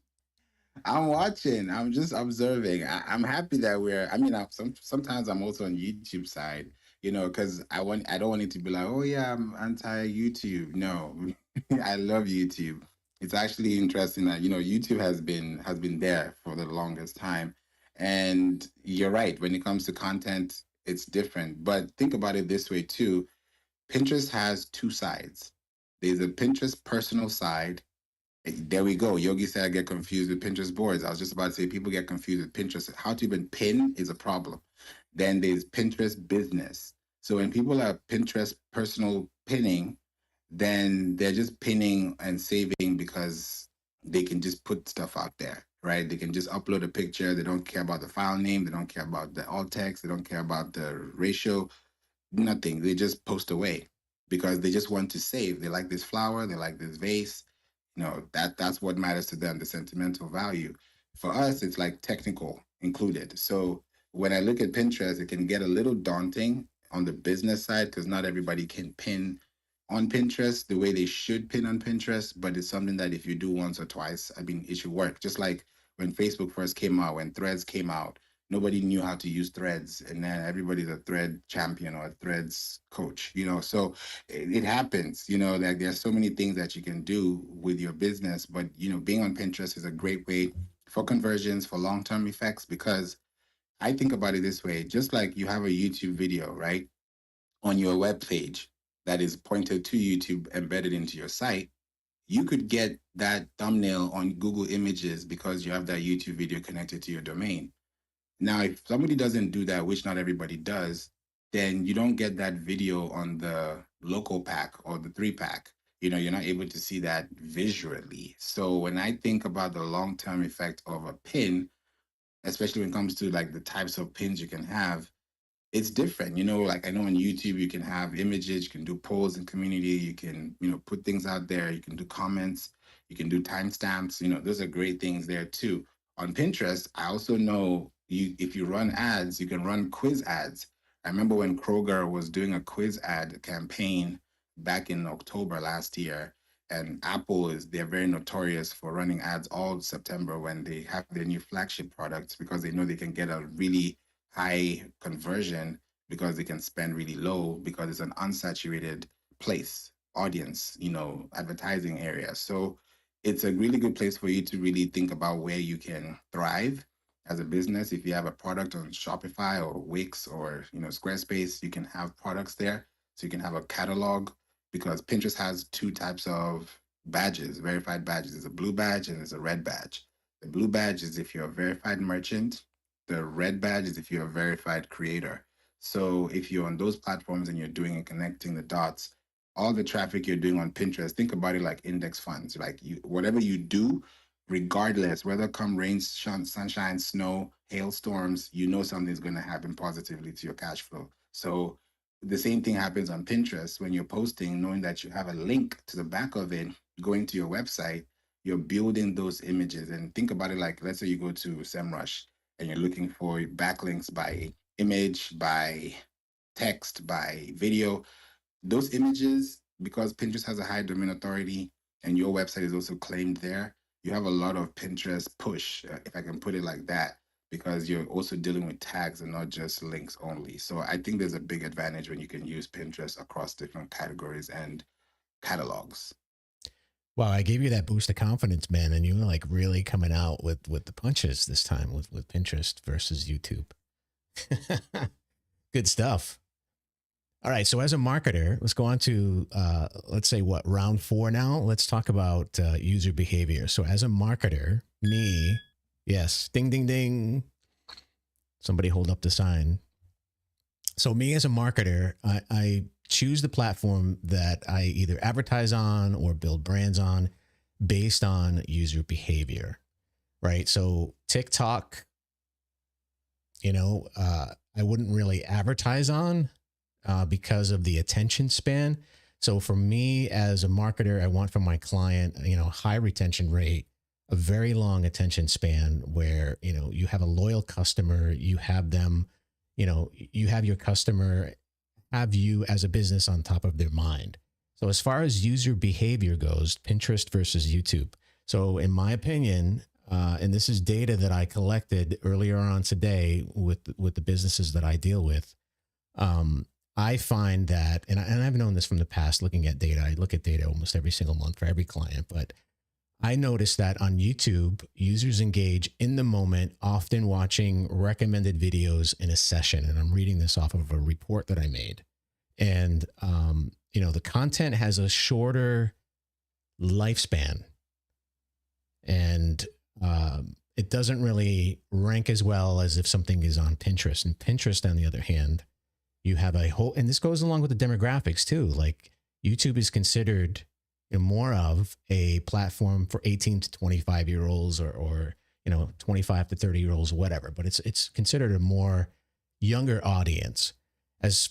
I'm watching. I'm just observing. I'm happy that I mean, sometimes I'm also on YouTube side, because I don't want it to be like, oh yeah, I'm anti YouTube. No, I love YouTube. It's actually interesting that YouTube has been there for the longest time, and you're right. When it comes to content, it's different. But think about it this way too. Pinterest has two sides. There's a Pinterest personal side. There we go. Yogi said I get confused with Pinterest boards. I was just about to say people get confused with Pinterest. How to even pin is a problem. Then there's Pinterest business. So when people are Pinterest personal pinning, then they're just pinning and saving because they can just put stuff out there, right? They can just upload a picture. They don't care about the file name. They don't care about the alt text. They don't care about the ratio. Nothing. They just post away because they just want to save. They like this flower. They like this vase. That's what matters to them, the sentimental value. For us, it's like technical included. So when I look at Pinterest, it can get a little daunting on the business side because not everybody can pin on Pinterest the way they should pin on Pinterest, but it's something that if you do once or twice, I mean, it should work. Just like when Facebook first came out, when Threads came out, nobody knew how to use Threads, and then everybody's a Thread champion or a Threads coach. So it happens. Like there's so many things that you can do with your business, but being on Pinterest is a great way for conversions, for long-term effects, because I think about it this way: just like you have a YouTube video, right, on your web page that is pointed to YouTube embedded into your site, you could get that thumbnail on Google Images because you have that YouTube video connected to your domain. Now, if somebody doesn't do that, which not everybody does, then you don't get that video on the local pack or the 3-pack. You're not able to see that visually. So when I think about the long-term effect of a pin, especially when it comes to like the types of pins you can have, it's different. Like I know on YouTube, you can have images, you can do polls in community, you can, put things out there, you can do comments, you can do timestamps, those are great things there too. On Pinterest, I also know if you run ads, you can run quiz ads. I remember when Kroger was doing a quiz ad campaign back in October last year, and they're very notorious for running ads all September when they have their new flagship products because they know they can get a really high conversion because they can spend really low because it's an unsaturated audience, advertising area. So it's a really good place for you to really think about where you can thrive as a business. If you have a product on Shopify or Wix or Squarespace, you can have products there. So you can have a catalog, because Pinterest has two types of badges, verified badges. There's a blue badge and there's a red badge. The blue badge is if you're a verified merchant. The red badge is if you're a verified creator. So if you're on those platforms and you're doing and connecting the dots, all the traffic you're doing on Pinterest, think about it like index funds. Like whatever you do, regardless, whether come rain, sunshine, snow, hailstorms, something's going to happen positively to your cash flow. So the same thing happens on Pinterest when you're posting, knowing that you have a link to the back of it, going to your website, you're building those images. And think about it like, let's say you go to SEMrush and you're looking for backlinks by image, by text, by video. Those images, because Pinterest has a high domain authority and your website is also claimed there, you have a lot of Pinterest push, if I can put it like that, because you're also dealing with tags and not just links only. So I think there's a big advantage when you can use Pinterest across different categories and catalogs. Wow, I gave you that boost of confidence, man, and you were like really coming out with the punches this time with Pinterest versus YouTube. Good stuff. All right, so as a marketer, let's go on to let's say round 4 now. Let's talk about user behavior. So as a marketer, yes, ding ding ding. Somebody hold up the sign. So me as a marketer, I choose the platform that I either advertise on or build brands on based on user behavior, right? So TikTok, I wouldn't really advertise on because of the attention span. So for me as a marketer, I want from my client, high retention rate, a very long attention span where, you have a loyal customer, you have them, you have your customer have you as a business on top of their mind. So as far as user behavior goes, Pinterest versus YouTube. So in my opinion, and this is data that I collected earlier on today with the businesses that I deal with, I find that, and I've known this from the past, looking at data. I look at data almost every single month for every client, but I noticed that on YouTube, users engage in the moment, often watching recommended videos in a session. And I'm reading this off of a report that I made. And, the content has a shorter lifespan, and it doesn't really rank as well as if something is on Pinterest. And Pinterest, on the other hand, you have a whole, and this goes along with the demographics too. Like YouTube is considered more of a platform for 18 to 25-year-olds or 25 to 30-year-olds, whatever. But it's considered a more younger audience as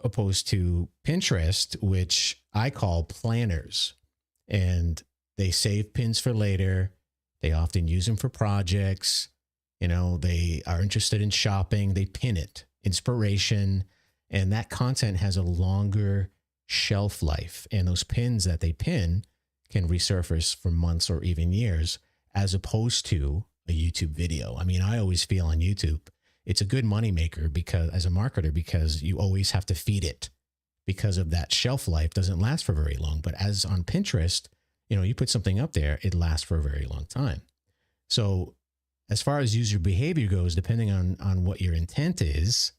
opposed to Pinterest, which I call planners. And they save pins for later. They often use them for projects. They are interested in shopping. They pin it, inspiration, and that content has a longer shelf life. And those pins that they pin can resurface for months or even years, as opposed to a YouTube video. I mean, I always feel on YouTube, it's a good moneymaker because as a marketer, because you always have to feed it because of that shelf life doesn't last for very long. But as on Pinterest, you put something up there, it lasts for a very long time. So as far as user behavior goes, depending on what your intent is,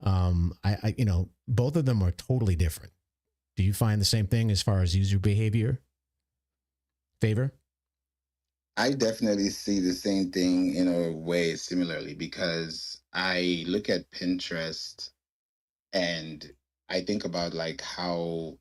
both of them are totally different. Do you find the same thing as far as user behavior? Favor? I definitely see the same thing in a way similarly, because I look at Pinterest and I think about like how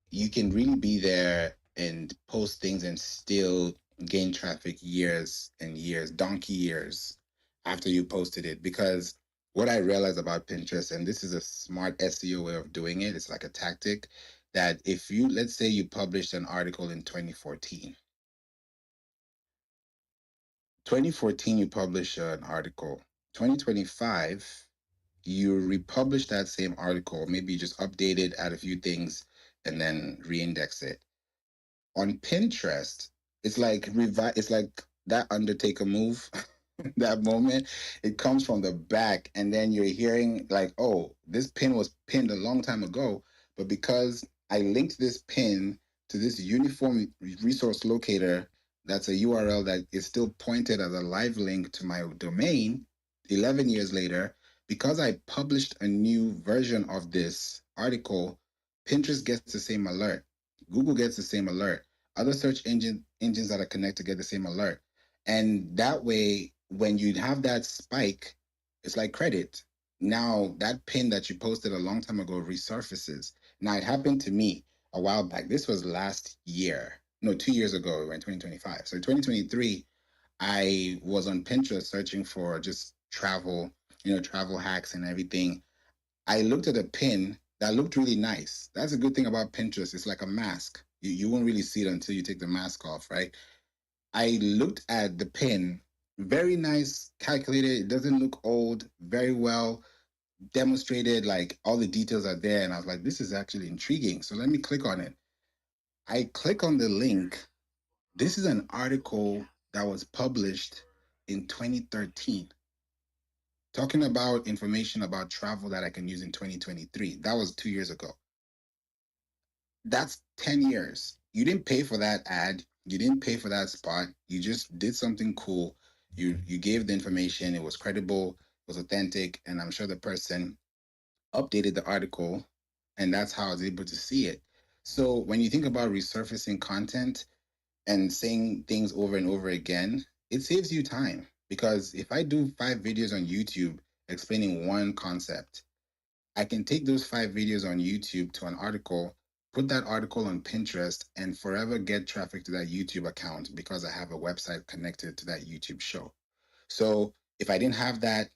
you can really be there and post things and still gain traffic years and years, donkey years after you posted it. Because what I realized about Pinterest, and this is a smart SEO way of doing it, it's like a tactic that if you, let's say you published an article in 2014, you publish an article, 2025, you republish that same article, maybe you just update it, add a few things, and then reindex it. On Pinterest, it's like that Undertaker move, that moment. It comes from the back, and then you're hearing like, oh, this pin was pinned a long time ago, but because I linked this pin to this uniform resource locator, that's a URL that is still pointed as a live link to my domain 11 years later, because I published a new version of this article, Pinterest gets the same alert. Google gets the same alert. Other engines that are connected get the same alert. And that way, when you have that spike, it's like credit. Now that pin that you posted a long time ago resurfaces. Now it happened to me a while back. This was last year. No, 2 years ago. We're in 2025. So in 2023, I was on Pinterest searching for just travel, travel hacks and everything. I looked at a pin that looked really nice. That's a good thing about Pinterest. It's like a mask. You won't really see it until you take the mask off, right? I looked at the pin, very nice, calculated. It doesn't look old, very well demonstrated. Like all the details are there. And I was like, this is actually intriguing. So let me click on it. I click on the link. This is an article that was published in 2013, talking about information about travel that I can use in 2023. That was 2 years ago. That's 10 years. You didn't pay for that ad. You didn't pay for that spot. You just did something cool. You gave the information. It was credible. It was authentic. And I'm sure the person updated the article, and that's how I was able to see it. So when you think about resurfacing content and saying things over and over again, it saves you time. Because if I do 5 videos on YouTube explaining one concept, I can take those 5 videos on YouTube to an article, put that article on Pinterest, and forever get traffic to that YouTube account because I have a website connected to that YouTube show. So if I didn't have that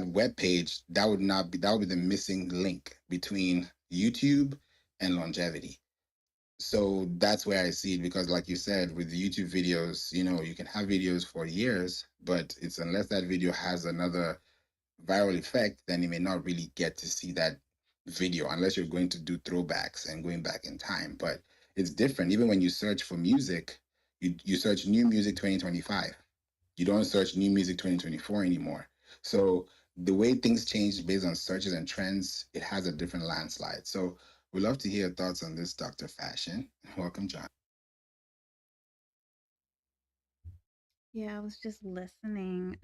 web page, that would be the missing link between YouTube and longevity. So that's where I see it, because like you said, with the YouTube videos, you can have videos for years, but it's unless that video has another viral effect, then you may not really get to see that video unless you're going to do throwbacks and going back in time. But it's different. Even when you search for music, you search new music 2025. You don't search new music 2024 anymore. So the way things change based on searches and trends, it has a different landslide. So we'd love to hear your thoughts on this, Dr. Fashion. Welcome, John. Yeah, I was just listening.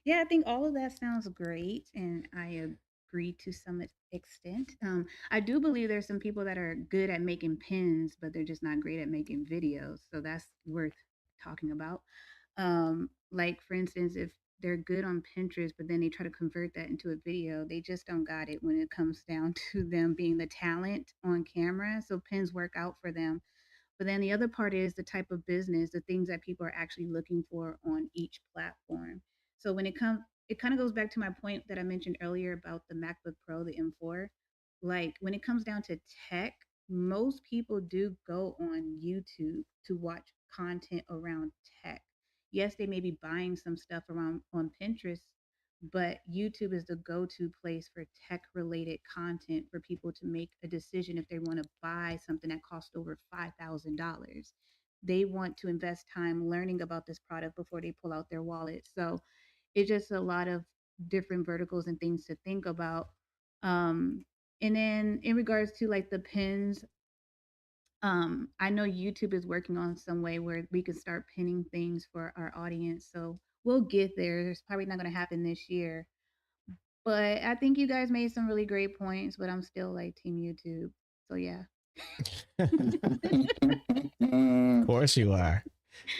Yeah, I think all of that sounds great, and I agree to some extent. I do believe there's some people that are good at making pins, but they're just not great at making videos. So that's worth talking about. Like for instance, if they're good on Pinterest, but then they try to convert that into a video, they just don't got it when it comes down to them being the talent on camera. So pins work out for them, but then the other part is the type of business, the things that people are actually looking for on each platform. So when it comes, it kind of goes back to my point that I mentioned earlier about the MacBook Pro, the M4. Like when it comes down to tech, most people do go on YouTube to watch content around tech. Yes, they may be buying some stuff around on Pinterest, but YouTube is the go-to place for tech related content for people to make a decision if they want to buy something that costs over $5,000. They want to invest time learning about this product before they pull out their wallet. So it's just a lot of different verticals and things to think about. Um, and then in regards to like the pins, I know YouTube is working on some way where we can start pinning things for our audience. So we'll get there. It's probably not going to happen this year, but I think you guys made some really great points, but I'm still like team YouTube. So yeah. Of course you are.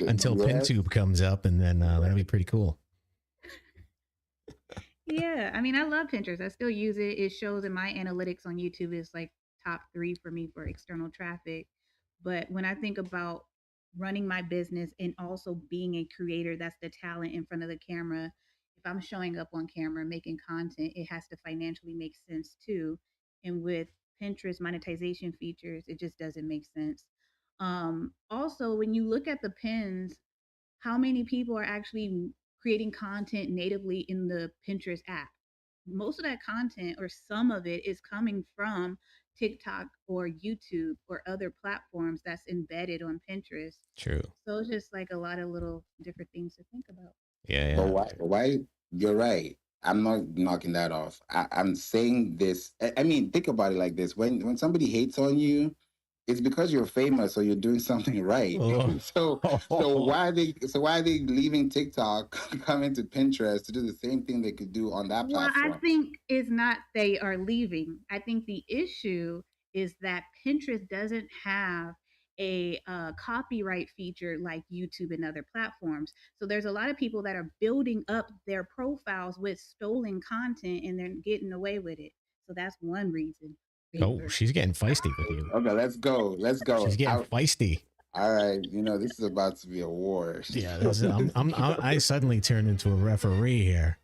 Until Yes. PinTube comes up, and then that'll be pretty cool. Yeah, I mean, I love Pinterest. I still use it. It shows in my analytics on YouTube is like top 3 for me for external traffic. But when I think about running my business and also being a creator, that's the talent in front of the camera. If I'm showing up on camera making content, it has to financially make sense too. And with Pinterest monetization features, it just doesn't make sense. Also, when you look at the pins, how many people are actually creating content natively in the Pinterest app? Most of that content or some of it is coming from TikTok or YouTube or other platforms that's embedded on Pinterest. True. So it's just like a lot of little different things to think about. Yeah, But yeah. why? You're right. I'm not knocking that off. I'm saying this. I mean, think about it like this: when somebody hates on you, it's because you're famous or you're doing something right. Oh. So why are they leaving TikTok, coming to Pinterest to do the same thing they could do on that Well, I platform? think it's not they are leaving. I think the issue is that Pinterest doesn't have a copyright feature like YouTube and other platforms. So there's a lot of people that are building up their profiles with stolen content and they're getting away with it. So that's one reason. Oh, Favor. she's getting feisty with you. Okay, let's go. Let's She's go. getting feisty. All right, this is about to be a war. Yeah, I suddenly turned into a referee here.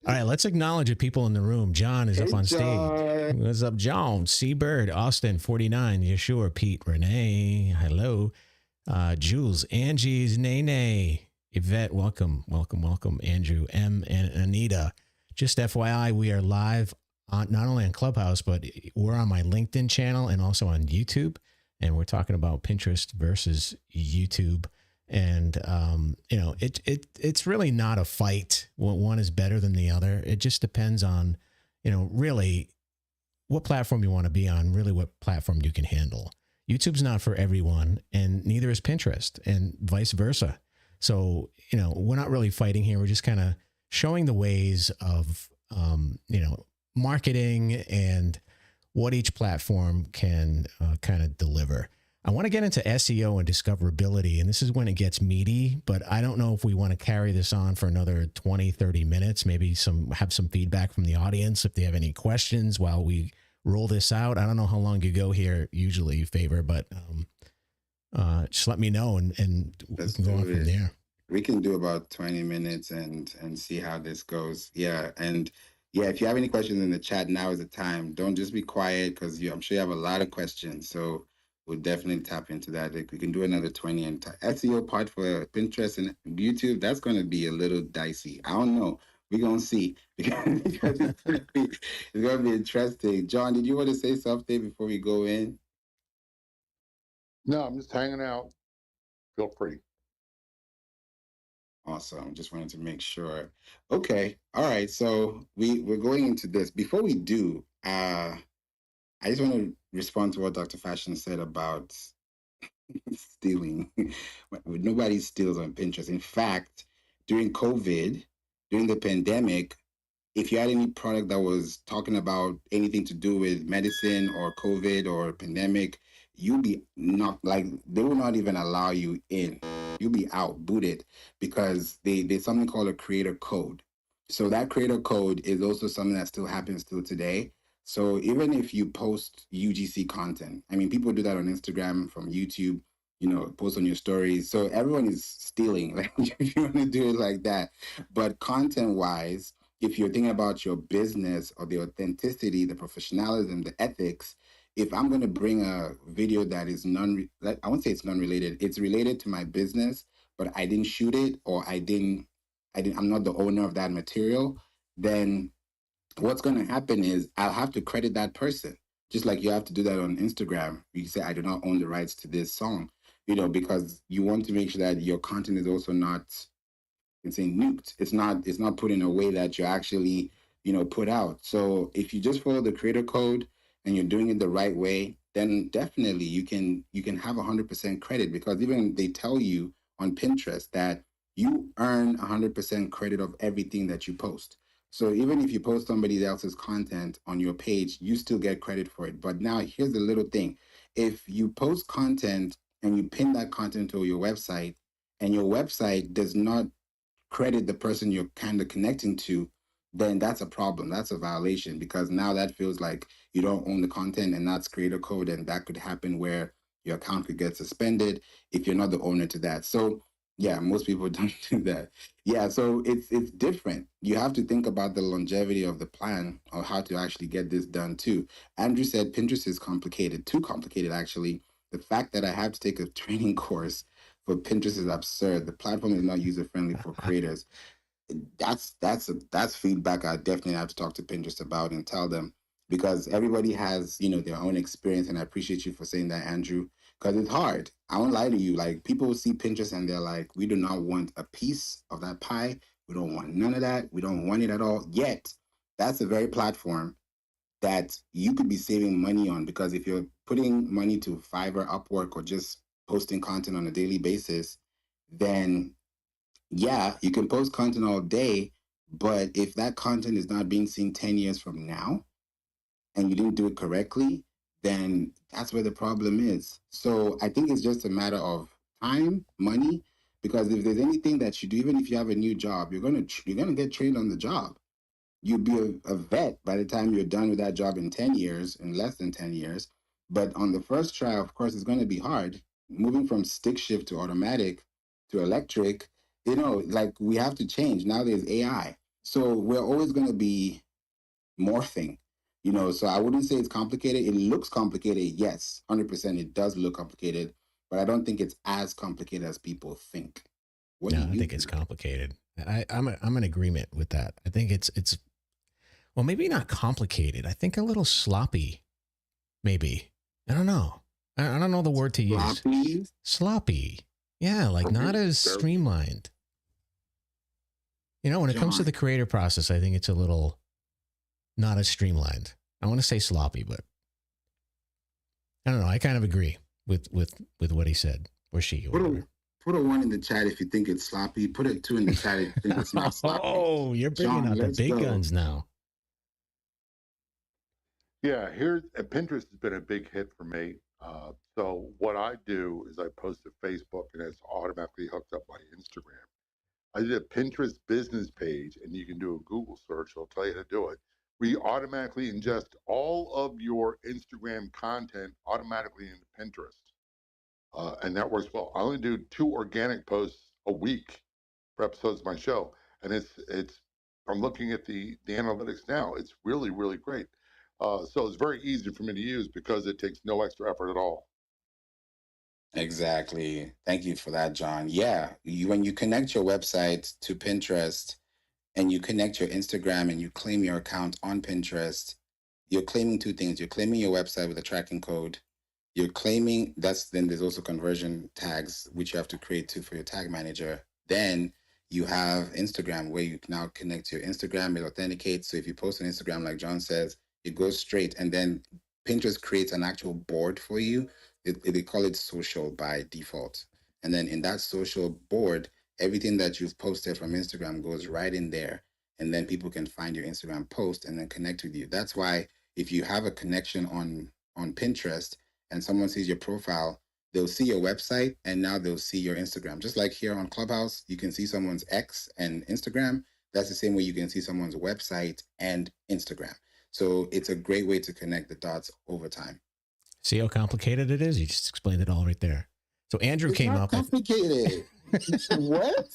All right, let's acknowledge the people in the room. John is Hey, up on John. stage. What's up, John? Seabird, Austin, 49, Yeshua, Pete, Renee, hello. Jules, Angie's Nene, Yvette, welcome, welcome, welcome. Andrew, M, and Anita. Just FYI, we are live on not only on Clubhouse, but we're on my LinkedIn channel and also on YouTube. And we're talking about Pinterest versus YouTube. And it's really not a fight. One is better than the other. It just depends on, really what platform you want to be on, really what platform you can handle. YouTube's not for everyone, and neither is Pinterest, and vice versa. So, we're not really fighting here. We're just kind of showing the ways of, marketing and what each platform can kind of deliver. I want to get into SEO and discoverability, and this is when it gets meaty, but I don't know if we want to carry this on for another 20, 30 minutes, maybe have some feedback from the audience if they have any questions while we roll this out. I don't know how long you go here usually, Favor, but just let me know and we can go on from there. We can do about 20 minutes and see how this goes. Yeah. And yeah, if you have any questions in the chat, now is the time. Don't just be quiet, because I'm sure you have a lot of questions. So we'll definitely tap into that. Like we can do another 20 and SEO part for Pinterest and YouTube. That's going to be a little dicey. I don't know. We're going to see because it's going to be interesting. John, did you want to say something before we go in? No, I'm just hanging out. Feel free. Awesome. Just wanted to make sure. Okay. All right. So we're going into this. Before we do, I just want to respond to what Dr. Fashion said about stealing. Nobody steals on Pinterest. In fact, during COVID, during the pandemic, if you had any product that was talking about anything to do with medicine or COVID or pandemic, you'll be not like they will not even allow you in. You'll be out, booted, because there's something called a creator code. So that creator code is also something that still happens till today. So even if you post UGC content, I mean, people do that on Instagram from YouTube, post on your stories. So everyone is stealing. Like if you want to do it like that, but content wise, if you're thinking about your business or the authenticity, the professionalism, the ethics, if I'm going to bring a video that is I won't say it's non-related, it's related to my business, but I didn't shoot it or I'm not the owner of that material, then what's going to happen is I'll have to credit that person. Just like you have to do that on Instagram. You say, I do not own the rights to this song, because you want to make sure that your content is also not saying nuked. It's not put in a way that you're actually, put out. So if you just follow the creator code and you're doing it the right way, then definitely you can have 100% credit, because even they tell you on Pinterest that you earn 100% credit of everything that you post. So even if you post somebody else's content on your page, you still get credit for it. But now here's the little thing. If you post content and you pin that content to your website and your website does not credit the person you're kind of connecting to, then that's a problem. That's a violation, because now that feels like you don't own the content, and that's creator code, and that could happen where your account could get suspended if you're not the owner to that. So yeah, most people don't do that. Yeah, so it's different. You have to think about the longevity of the plan or how to actually get this done too. Andrew said Pinterest is complicated, too complicated actually. The fact that I have to take a training course for Pinterest is absurd. The platform is not user friendly for creators. That's feedback I definitely have to talk to Pinterest about and tell them, because everybody has their own experience, and I appreciate you for saying that, Andrew, because it's hard. I won't lie to you. Like, people see Pinterest and they're like, we do not want a piece of that pie. We don't want none of that. We don't want it at all. Yet that's the very platform that you could be saving money on, because if you're putting money to Fiverr, Upwork, or just posting content on a daily basis, then yeah, you can post content all day, but if that content is not being seen 10 years from now and you didn't do it correctly, then that's where the problem is. So I think it's just a matter of time, money, because if there's anything that you do, even if you have a new job, you're gonna get trained on the job. You'd be a vet by the time you're done with that job in 10 years, in less than 10 years. But on the first try, of course, it's going to be hard. Moving from stick shift to automatic to electric, like, we have to change. Now there's AI. So we're always going to be morphing, so I wouldn't say it's complicated. It looks complicated. Yes, 100%. It does look complicated, but I don't think it's as complicated as people think. What do No, I you think it's complicated. I'm in agreement with that. I think it's well, maybe not complicated. I think a little sloppy, maybe. I don't know. I don't know the word to use. Sloppy? Sloppy. Yeah, like not as streamlined. When it comes to John. the creator process, I think it's a little not as streamlined. I want to say sloppy, but I don't know. I kind of agree with what he said, or she. Or whatever. Put a 1 in the chat if you think it's sloppy. Put a 2 in the chat if you think it's not sloppy. Oh, you're bringing John, out the let's big go. guns now. Yeah, Pinterest has been a big hit for me. So what I do is I post to Facebook, and it's automatically hooked up my Instagram. I did a Pinterest business page, and you can do a Google search. It'll tell you how to do it. We automatically ingest all of your Instagram content automatically into Pinterest, and that works well. I only do 2 organic posts a week for episodes of my show, and it's. I'm looking at the analytics now. It's really really great. So it's very easy for me to use because it takes no extra effort at all. Exactly. Thank you for that, John. Yeah, when you connect your website to Pinterest and you connect your Instagram and you claim your account on Pinterest, you're claiming two things. You're claiming your website with a tracking code. You're claiming then there's also conversion tags, which you have to create too for your tag manager. Then you have Instagram where you can now connect to your Instagram, it authenticates. So if you post on Instagram, like John says, it goes straight. And then Pinterest creates an actual board for you. They call it social by default. And then in that social board, everything that you've posted from Instagram goes right in there. And then people can find your Instagram post and then connect with you. That's why if you have a connection on Pinterest and someone sees your profile, they'll see your website and now they'll see your Instagram. Just like here on Clubhouse, you can see someone's X and Instagram. That's the same way you can see someone's website and Instagram. So it's a great way to connect the dots over time. See how complicated it is? You just explained it all right there. So Andrew It's came not up. Complicated. What?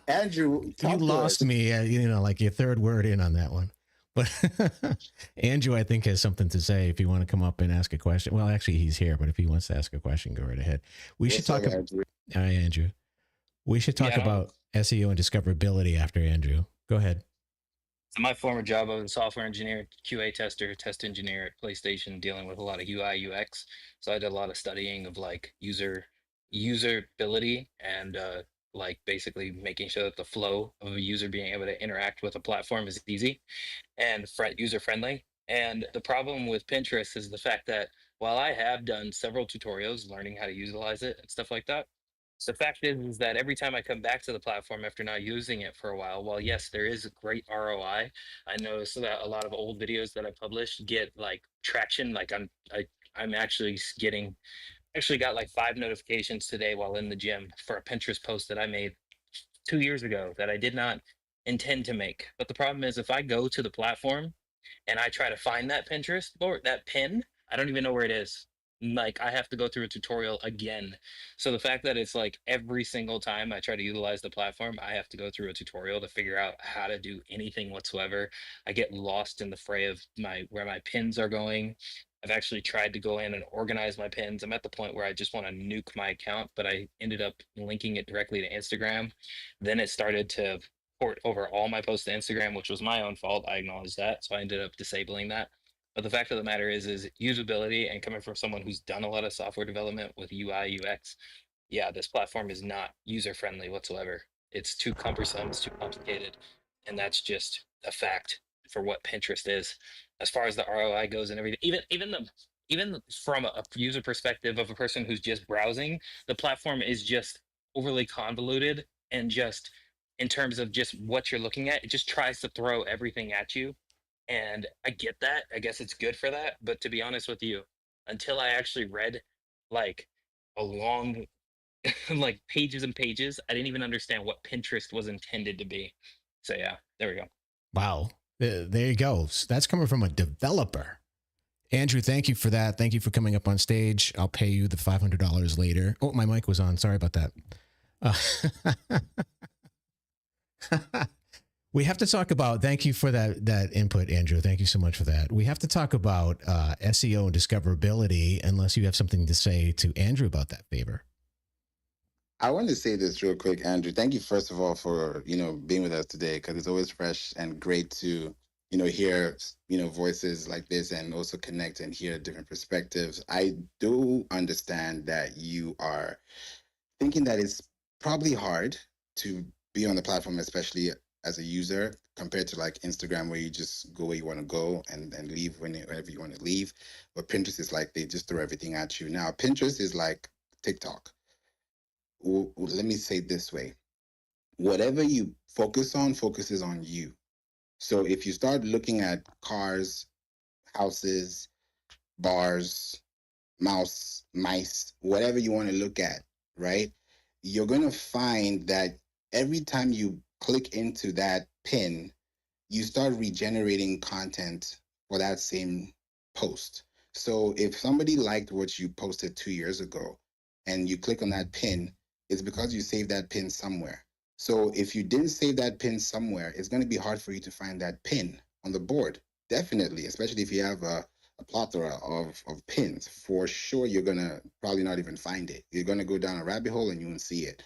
Andrew, You lost me, like your third word in on that one. But Andrew, I think, has something to say if you want to come up and ask a question. Well, actually, he's here, but if he wants to ask a question, go right ahead. We should talk about. Hi, Andrew. We should talk about SEO and discoverability after Andrew. Go ahead. So my former job, I was a software engineer, QA tester, test engineer at PlayStation, dealing with a lot of UI, UX. So I did a lot of studying of like usability and like basically making sure that the flow of a user being able to interact with a platform is easy and user friendly. And the problem with Pinterest is the fact that while I have done several tutorials learning how to utilize it and stuff like that, the fact is that every time I come back to the platform after not using it for a while yes, there is a great ROI. I notice that a lot of old videos that I published get like traction. Like I'm actually got like 5 notifications today while in the gym for a Pinterest post that I made 2 years ago that I did not intend to make. But the problem is if I go to the platform and I try to find that Pinterest board, that pin, I don't even know where it is. Like I have to go through a tutorial again. So the fact that it's like every single time I try to utilize the platform, I have to go through a tutorial to figure out how to do anything whatsoever. I get lost in the fray of where my pins are going. I've actually tried to go in and organize my pins. I'm at the point where I just want to nuke my account, but I ended up linking it directly to Instagram. Then it started to port over all my posts to Instagram, which was my own fault. I acknowledge that. So I ended up disabling that. But the fact of the matter is usability, and coming from someone who's done a lot of software development with UI, UX, yeah, this platform is not user friendly whatsoever. It's too cumbersome, it's too complicated. And that's just a fact for what Pinterest is. As far as the ROI goes and everything, even from a user perspective of a person who's just browsing, the platform is just overly convoluted and just in terms of just what you're looking at, it just tries to throw everything at you. And I get that. I guess it's good for that. But to be honest with you, until I actually read like a long, like pages and pages, I didn't even understand what Pinterest was intended to be. So yeah, there we go. Wow. There you go. That's coming from a developer. Andrew, thank you for that. Thank you for coming up on stage. I'll pay you the $500 later. Oh, my mic was on. Sorry about that. We have to talk about, thank you for that input, Andrew. Thank you so much for that. We have to talk about SEO and discoverability, unless you have something to say to Andrew about that favor. I want to say this real quick, Andrew. Thank you, first of all, for being with us today, because it's always fresh and great to hear voices like this and also connect and hear different perspectives. I do understand that you are thinking that it's probably hard to be on the platform, especially as a user, compared to like Instagram, where you just go where you want to go and leave whenever you want to leave. But Pinterest is like they just throw everything at you. Now, Pinterest is like TikTok. Let me say it this way: whatever you focus on focuses on you. So if you start looking at cars, houses, bars, mice, whatever you want to look at, right? You're going to find that every time you click into that pin, you start regenerating content for that same post. So if somebody liked what you posted 2 years ago and you click on that pin, it's because you saved that pin somewhere. So if you didn't save that pin somewhere, it's going to be hard for you to find that pin on the board. Definitely, especially if you have a a plethora of pins. For sure, you're gonna probably not even find it. You're gonna go down a rabbit hole and you won't see it.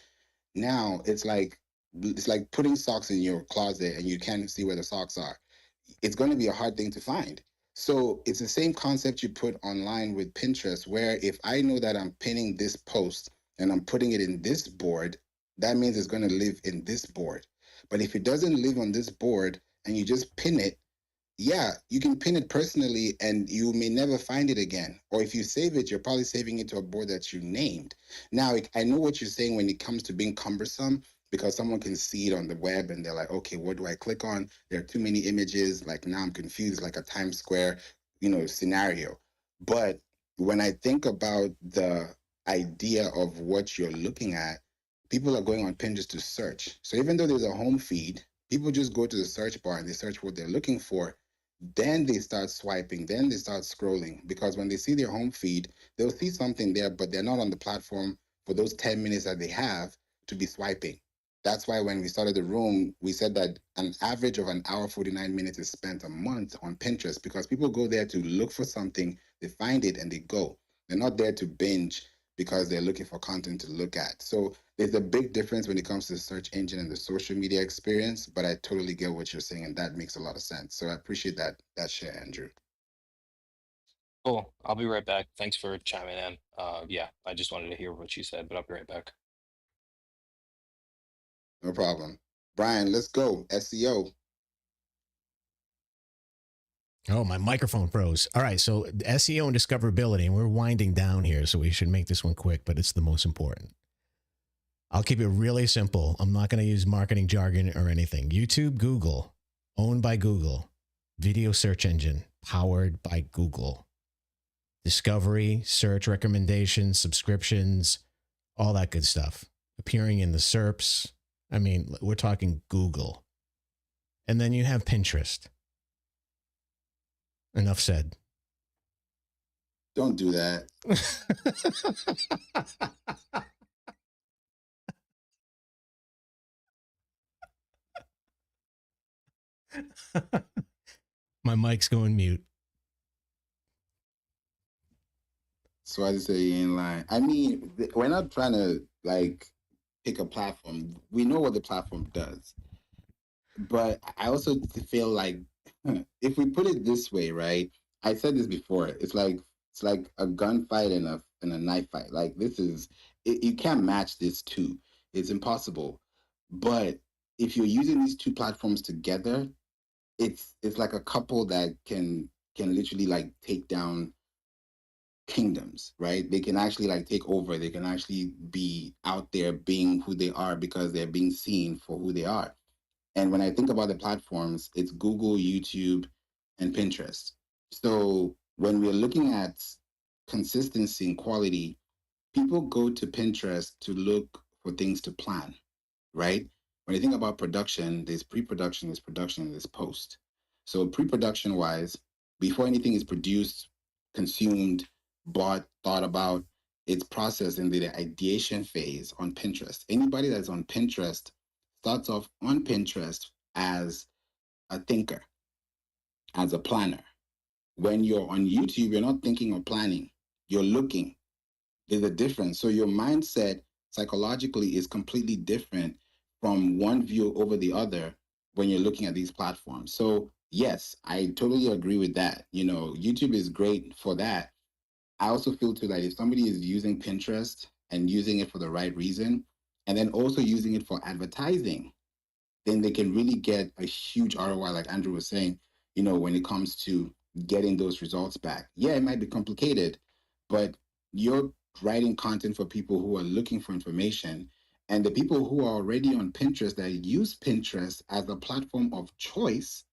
Now it's like putting socks in your closet and you can't see where the socks are. It's going to be a hard thing to find. So it's the same concept you put online with Pinterest, where if I know that I'm pinning this post and I'm putting it in this board, that means it's going to live in this board. But if it doesn't live on this board and you just pin it, yeah, you can pin it personally and you may never find it again. Or if you save it, you're probably saving it to a board that you named. Now, I know what you're saying when it comes to being cumbersome because someone can see it on the web and they're like, okay, what do I click on? There are too many images. Like now I'm confused, like a Times Square, scenario. But when I think about the idea of what you're looking at, people are going on Pinterest to search. So even though there's a home feed, people just go to the search bar and they search what they're looking for, then they start swiping, then they start scrolling because when they see their home feed, they'll see something there, but they're not on the platform for those 10 minutes that they have to be swiping. That's why when we started the room, we said that an average of an hour 49 minutes is spent a month on Pinterest because people go there to look for something, they find it and they go. They're not there to binge because they're looking for content to look at. So there's a big difference when it comes to the search engine and the social media experience, but I totally get what you're saying, and that makes a lot of sense. So I appreciate that share, Andrew. Cool. I'll be right back. Thanks for chiming in. Yeah, I just wanted to hear what you said, but I'll be right back. No problem. Brian, let's go. SEO. Oh, my microphone froze. All right. So SEO and discoverability, and we're winding down here, so we should make this one quick, but it's the most important. I'll keep it really simple. I'm not going to use marketing jargon or anything. YouTube, Google, owned by Google. Video search engine, powered by Google. Discovery, search recommendations, subscriptions, all that good stuff. Appearing in the SERPs. I mean, we're talking Google. And then you have Pinterest. Enough said. Don't do that. My mic's going mute. So I just say you in line. I mean, we're not trying to pick a platform. We know what the platform does. But I also feel like if we put it this way, right? I said this before. It's like a gunfight and a knife fight. Like this is you can't match this two. It's impossible. But if you're using these two platforms together, it's like a couple that can literally take down kingdoms, right? They can actually take over. They can actually be out there being who they are because they're being seen for who they are. And when I think about the platforms, it's Google, YouTube, and Pinterest. So when we're looking at consistency and quality, people go to Pinterest to look for things to plan, right? When you think about production, there's pre-production, there's production, and there's post. So pre-production wise, before anything is produced, consumed, bought, thought about, it's processed in the ideation phase on Pinterest. Anybody that's on Pinterest starts off on Pinterest as a thinker, as a planner. When you're on YouTube, you're not thinking or planning, you're looking. There's a difference. So your mindset psychologically is completely different from one view over the other when you're looking at these platforms. So yes, I totally agree with that. YouTube is great for that. I also feel too that if somebody is using Pinterest and using it for the right reason, and then also using it for advertising, then they can really get a huge ROI, like Andrew was saying, when it comes to getting those results back. Yeah, it might be complicated, but you're writing content for people who are looking for information. And the people who are already on Pinterest that use Pinterest as a platform of choice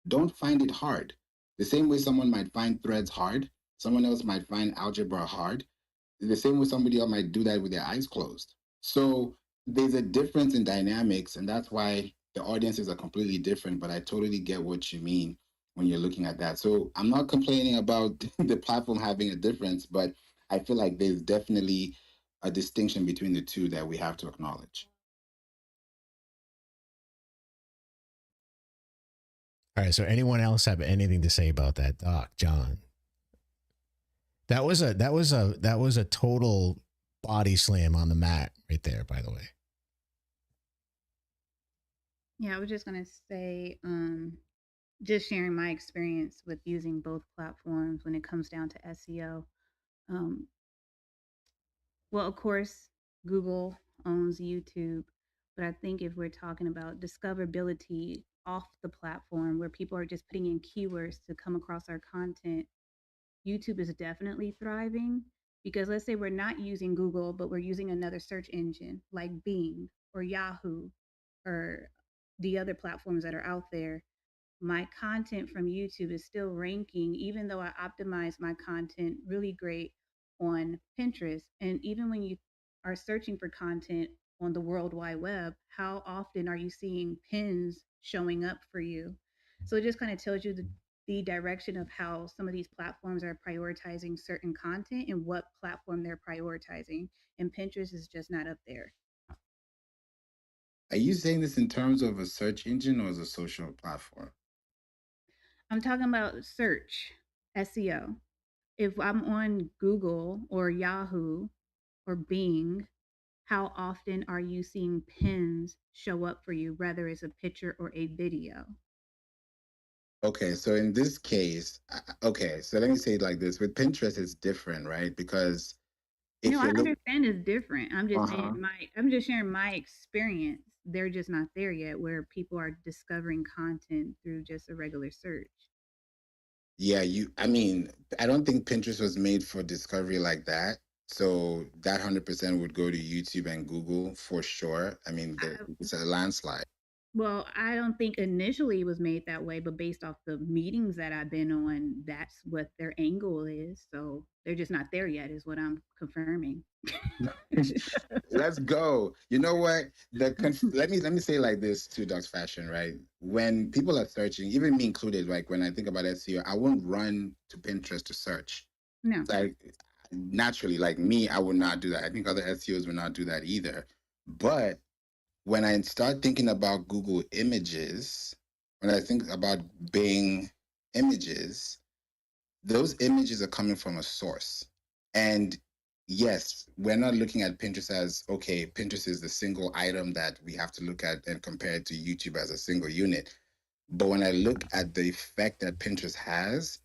don't find it hard. The same way someone might find Threads hard, someone else might find algebra hard. The same way somebody else might do that with their eyes closed. So there's a difference in dynamics, and that's why the audiences are completely different. But I totally get what you mean when you're looking at that. So I'm not complaining about the platform having a difference, but I feel like there's definitely a distinction between the two that we have to acknowledge. All right. So anyone else have anything to say about that? Doc, John, That was a total body slam on the mat right there, by the way. Yeah, I was just gonna say, just sharing my experience with using both platforms when it comes down to SEO. Um, well, of course, Google owns YouTube, but I think if we're talking about discoverability off the platform where people are just putting in keywords to come across our content, YouTube is definitely thriving because let's say we're not using Google, but we're using another search engine like Bing or Yahoo or the other platforms that are out there. My content from YouTube is still ranking, even though I optimize my content really great on Pinterest. And even when you are searching for content on the World Wide Web, how often are you seeing pins showing up for you? So it just kind of tells you the direction of how some of these platforms are prioritizing certain content and what platform they're prioritizing. And Pinterest is just not up there. Are you saying this in terms of a search engine or as a social platform? I'm talking about search, SEO. If I'm on Google or Yahoo or Bing, how often are you seeing pins show up for you, whether it's a picture or a video? Okay, so in this case, okay, so let me say it like this. With Pinterest, it's different, right? Because No, if I you look, understand it's different. I'm just saying uh-huh. I'm just sharing my experience. They're just not there yet where people are discovering content through just a regular search. Yeah, I mean, I don't think Pinterest was made for discovery like that. So that 100% would go to YouTube and Google for sure. I mean, it's a landslide. Well, I don't think initially it was made that way, but based off the meetings that I've been on, that's what their angle is. So they're just not there yet, is what I'm confirming. Let's go. You know what? Let me say it like this to Dr. Fashion, right? When people are searching, even me included, like when I think about SEO, I won't run to Pinterest to search. No. Like naturally, like me, I would not do that. I think other SEOs would not do that either. But when I start thinking about Google Images, when I think about Bing Images, those images are coming from a source. And yes, we're not looking at Pinterest as, okay, Pinterest is the single item that we have to look at and compare it to YouTube as a single unit. But when I look at the effect that Pinterest has,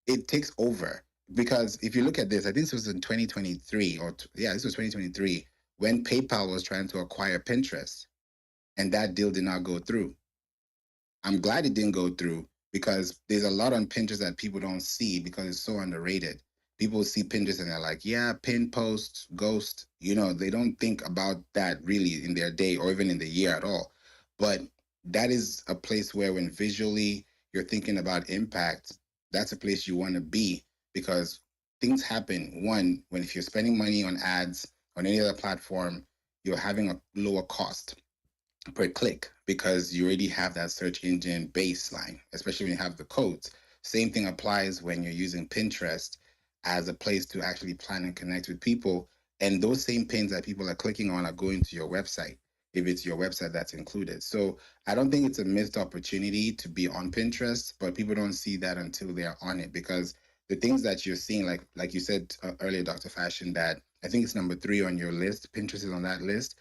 it takes over. Because if you look at this, I think this was in 2023, yeah, this was 2023, when PayPal was trying to acquire Pinterest, and that deal did not go through. I'm glad it didn't go through because there's a lot on Pinterest that people don't see because it's so underrated. People see Pinterest and they're like, yeah, pin post, ghost. They don't think about that really in their day or even in the year at all. But that is a place where when visually you're thinking about impact, that's a place you want to be because things happen. One, when if you're spending money on ads on any other platform, you're having a lower cost per click because you already have that search engine baseline, especially when you have the codes. Same thing applies when you're using Pinterest as a place to actually plan and connect with people. And those same pins that people are clicking on are going to your website if it's your website that's included. So I don't think it's a missed opportunity to be on Pinterest, but people don't see that until they're on it because the things that you're seeing, like you said earlier, Dr. Fashion, that I think it's number 3 on your list. Pinterest is on that list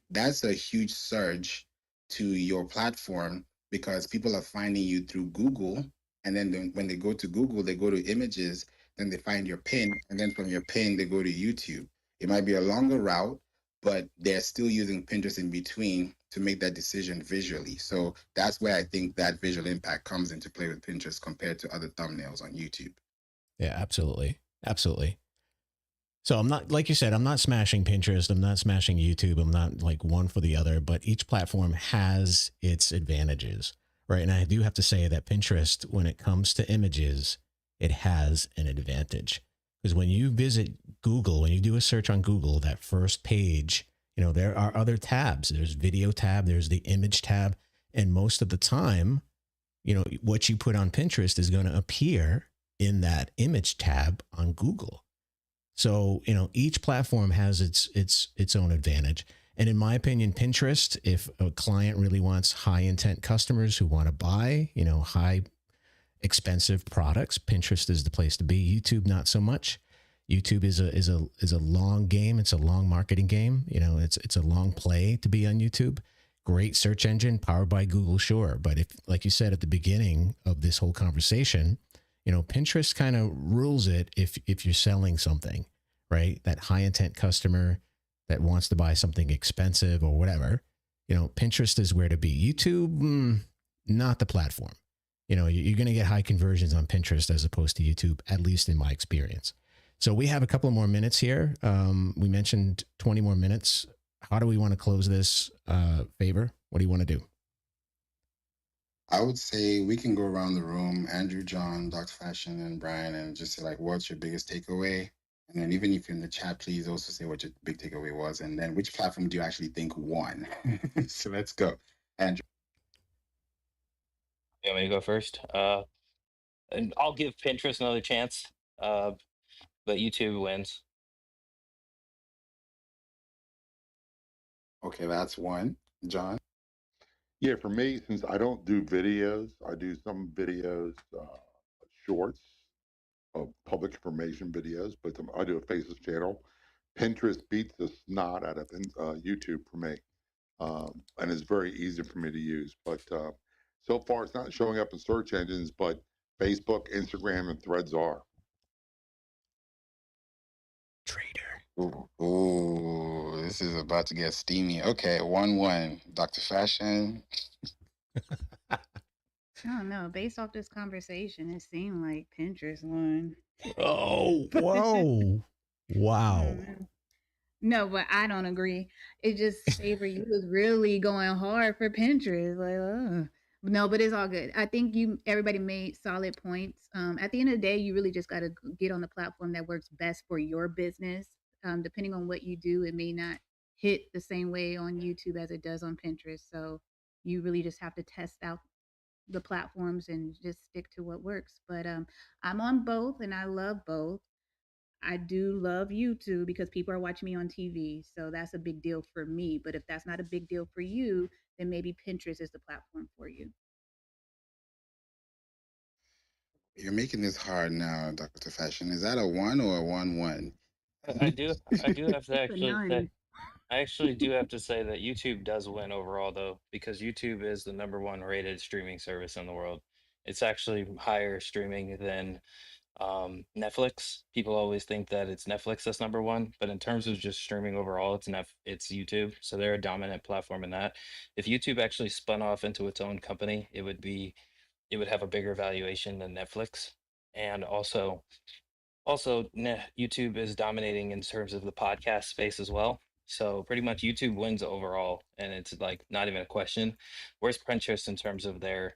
that's a huge surge to your platform because people are finding you through Google. And then when they go to Google, they go to images, then they find your pin. And then from your pin, they go to YouTube. It might be a longer route, but they're still using Pinterest in between to make that decision visually. So that's where I think that visual impact comes into play with Pinterest compared to other thumbnails on YouTube. Yeah, absolutely. Absolutely. So I'm not, like you said, I'm not smashing Pinterest. I'm not smashing YouTube. I'm not like one for the other, but each platform has its advantages, right? And I do have to say that Pinterest, when it comes to images, it has an advantage because when you visit Google, when you do a search on Google, that first page, there are other tabs. There's video tab, there's the image tab. And most of the time, what you put on Pinterest is going to appear in that image tab on Google. So, each platform has its own advantage. And in my opinion, Pinterest, if a client really wants high intent customers who want to buy, high expensive products, Pinterest is the place to be. YouTube, not so much. YouTube is a long game. It's a long marketing game. You know, it's a long play to be on YouTube. Great search engine powered by Google, sure. But if, like you said at the beginning of this whole conversation, you know, Pinterest kind of rules it if you're selling something, right? That high intent customer that wants to buy something expensive or whatever, you know, Pinterest is where to be. YouTube, not the platform. You know, you're going to get high conversions on Pinterest as opposed to YouTube, at least in my experience. So we have a couple more minutes here. We mentioned 20 more minutes. How do we want to close this, Favor? What do you want to do? I would say we can go around the room, Andrew, John, Dr. Fashion, and Brian, and just say like, what's your biggest takeaway? And then even if you're in the chat, please also say what your big takeaway was, and then which platform do you actually think won? So let's go, Andrew. You want me to go first? And I'll give Pinterest another chance. But YouTube wins. Okay, that's one. John. Yeah, for me, since I don't do videos, I do some videos, shorts of public information videos, but I do a faceless channel. Pinterest beats the snot out of YouTube for me, and it's very easy for me to use. But so far, it's not showing up in search engines, but Facebook, Instagram, and Threads are. Trader. Ooh, this is about to get steamy. Okay, 1-1. Dr. Fashion. I don't know. Based off this conversation, it seemed like Pinterest won. Oh, whoa. Wow. No, but I don't agree. It just Favor you was really going hard for Pinterest. Like, no, but it's all good. I think everybody made solid points. At the end of the day, you really just got to get on the platform that works best for your business. Depending on what you do, it may not hit the same way on YouTube as it does on Pinterest. So you really just have to test out the platforms and just stick to what works. But I'm on both and I love both. I do love YouTube because people are watching me on TV. So that's a big deal for me. But if that's not a big deal for you, then maybe Pinterest is the platform for you. You're making this hard now, Dr. Fashion. Is that a 1 or a 1-1? I do have to It's a actually say, none. I actually do have to say that YouTube does win overall though, because YouTube is the #1 rated streaming service in the world. It's actually higher streaming than Netflix. People always think that it's Netflix that's #1, but in terms of just streaming overall, it's YouTube. So they're a dominant platform in that. If YouTube actually spun off into its own company, it would have a bigger valuation than Netflix. And also, YouTube is dominating in terms of the podcast space as well. So pretty much YouTube wins overall, and it's like not even a question. Where's Pinterest in terms of their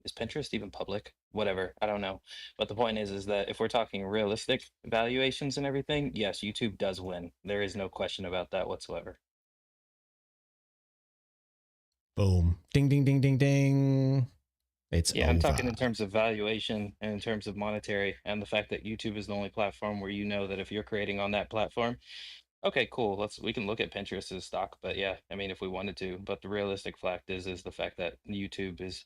is Pinterest even public? Whatever, I don't know. But the point is that if we're talking realistic valuations and everything, yes, YouTube does win. There is no question about that whatsoever. Boom. Ding, ding, ding, ding, ding. It's Yeah, I'm over. talking in terms of valuation and in terms of monetary, and the fact that YouTube is the only platform where you know that if you're creating on that platform, okay, cool. We can look at Pinterest as stock, but yeah, I mean, if we wanted to, but the realistic fact is the fact that YouTube is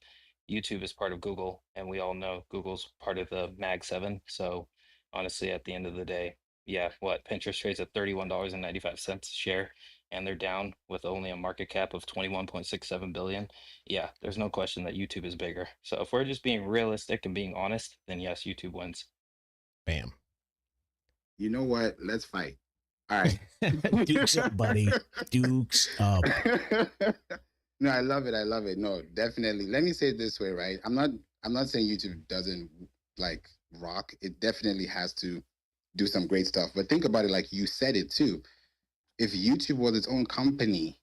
part of Google, and we all know Google's part of the Mag 7. So honestly, at the end of the day, yeah, what Pinterest trades at $31.95 a share, and they're down with only a market cap of 21.67 billion. Yeah, there's no question that YouTube is bigger. So if we're just being realistic and being honest, then yes, YouTube wins. Bam. You know what? Let's fight. All right. Dukes up, buddy. Dukes up. No, I love it. I love it. No, definitely. Let me say it this way, right? I'm not saying YouTube doesn't like rock. It definitely has to do some great stuff. But think about it like you said it too. If YouTube was its own company,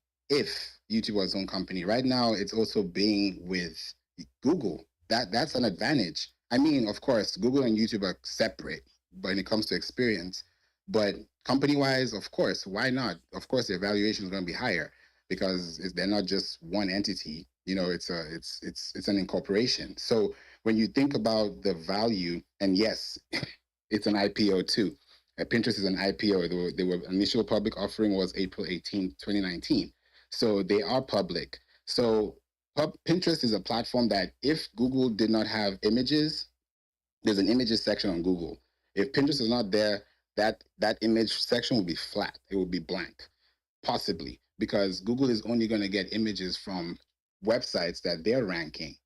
right now it's also being with Google. That's an advantage. I mean, of course, Google and YouTube are separate when it comes to experience, but company wise, of course, why not? Of course, their valuation is going to be higher because they're not just one entity. You know, it's an incorporation. So when you think about the value, and yes, it's an IPO too. Pinterest is an IPO. They were initial public offering was April 18, 2019. So they are public. So Pinterest is a platform that if Google did not have images, there's an images section on Google. If Pinterest is not there, that image section will be flat. It will be blank, possibly, because Google is only going to get images from websites that they're ranking,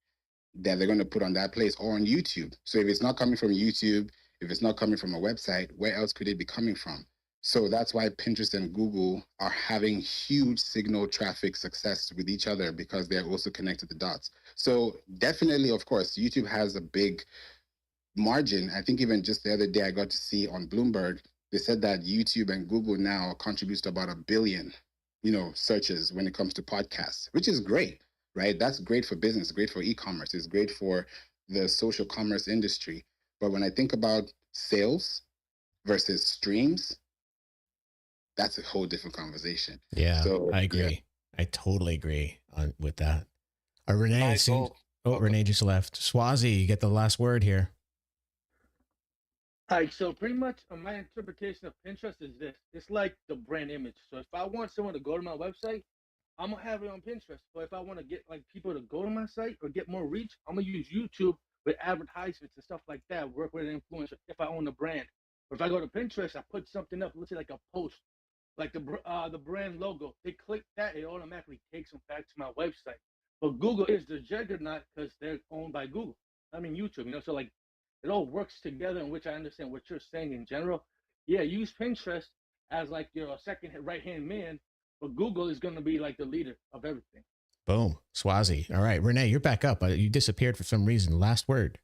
that they're going to put on that place, or on YouTube. So if it's not coming from YouTube, if it's not coming from a website, where else could it be coming from? So that's why Pinterest and Google are having huge signal traffic success with each other, because they're also connected the dots. So definitely, of course, YouTube has a big margin. I think even just the other day I got to see on Bloomberg, they said that YouTube and Google now contributes to about 1 billion, searches when it comes to podcasts, which is great, right? That's great for business, great for e-commerce, it's great for the social commerce industry. But when I think about sales versus streams, that's a whole different conversation. Yeah, So I agree. yeah. I totally agree with that. Renee, My it seems. goal. Oh, Renee just left. Swazi, you get the last word here. All right, so pretty much my interpretation of Pinterest is this. It's like the brand image. So if I want someone to go to my website, I'm gonna have it on Pinterest. But if I want to get like people to go to my site or get more reach, I'm gonna use YouTube with advertisements and stuff like that. Work with an influencer if I own the brand. But if I go to Pinterest, I put something up, let's say like a post, like the brand logo. They click that, it automatically takes them back to my website. But Google is the juggernaut because they're owned by Google. I mean YouTube, so like it all works together, in which I understand what you're saying in general. Yeah, use Pinterest as like your second right hand man, but Google is going to be like the leader of everything. Boom. Swazi. All right. Renee, you're back up. You disappeared for some reason. Last word.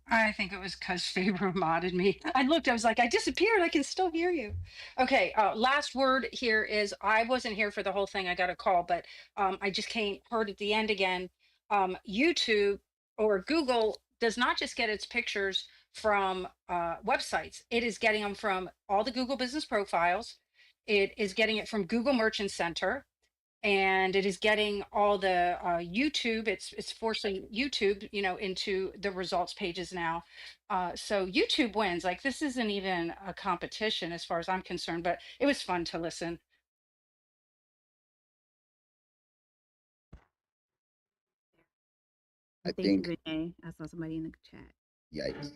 I think it was because Faber modded me. I looked, I was like, I disappeared. I can still hear you. Okay. Last word here is I wasn't here for the whole thing. I got a call, but I just heard at the end again. YouTube or Google does not just get its pictures from websites, it is getting them from all the Google business profiles. It is getting it from Google Merchant Center, and it is getting all the YouTube. It's forcing YouTube, into the results pages now. So YouTube wins. Like this isn't even a competition as far as I'm concerned. But it was fun to listen. I Thank think, you, Renee. I saw somebody in the chat. yikes.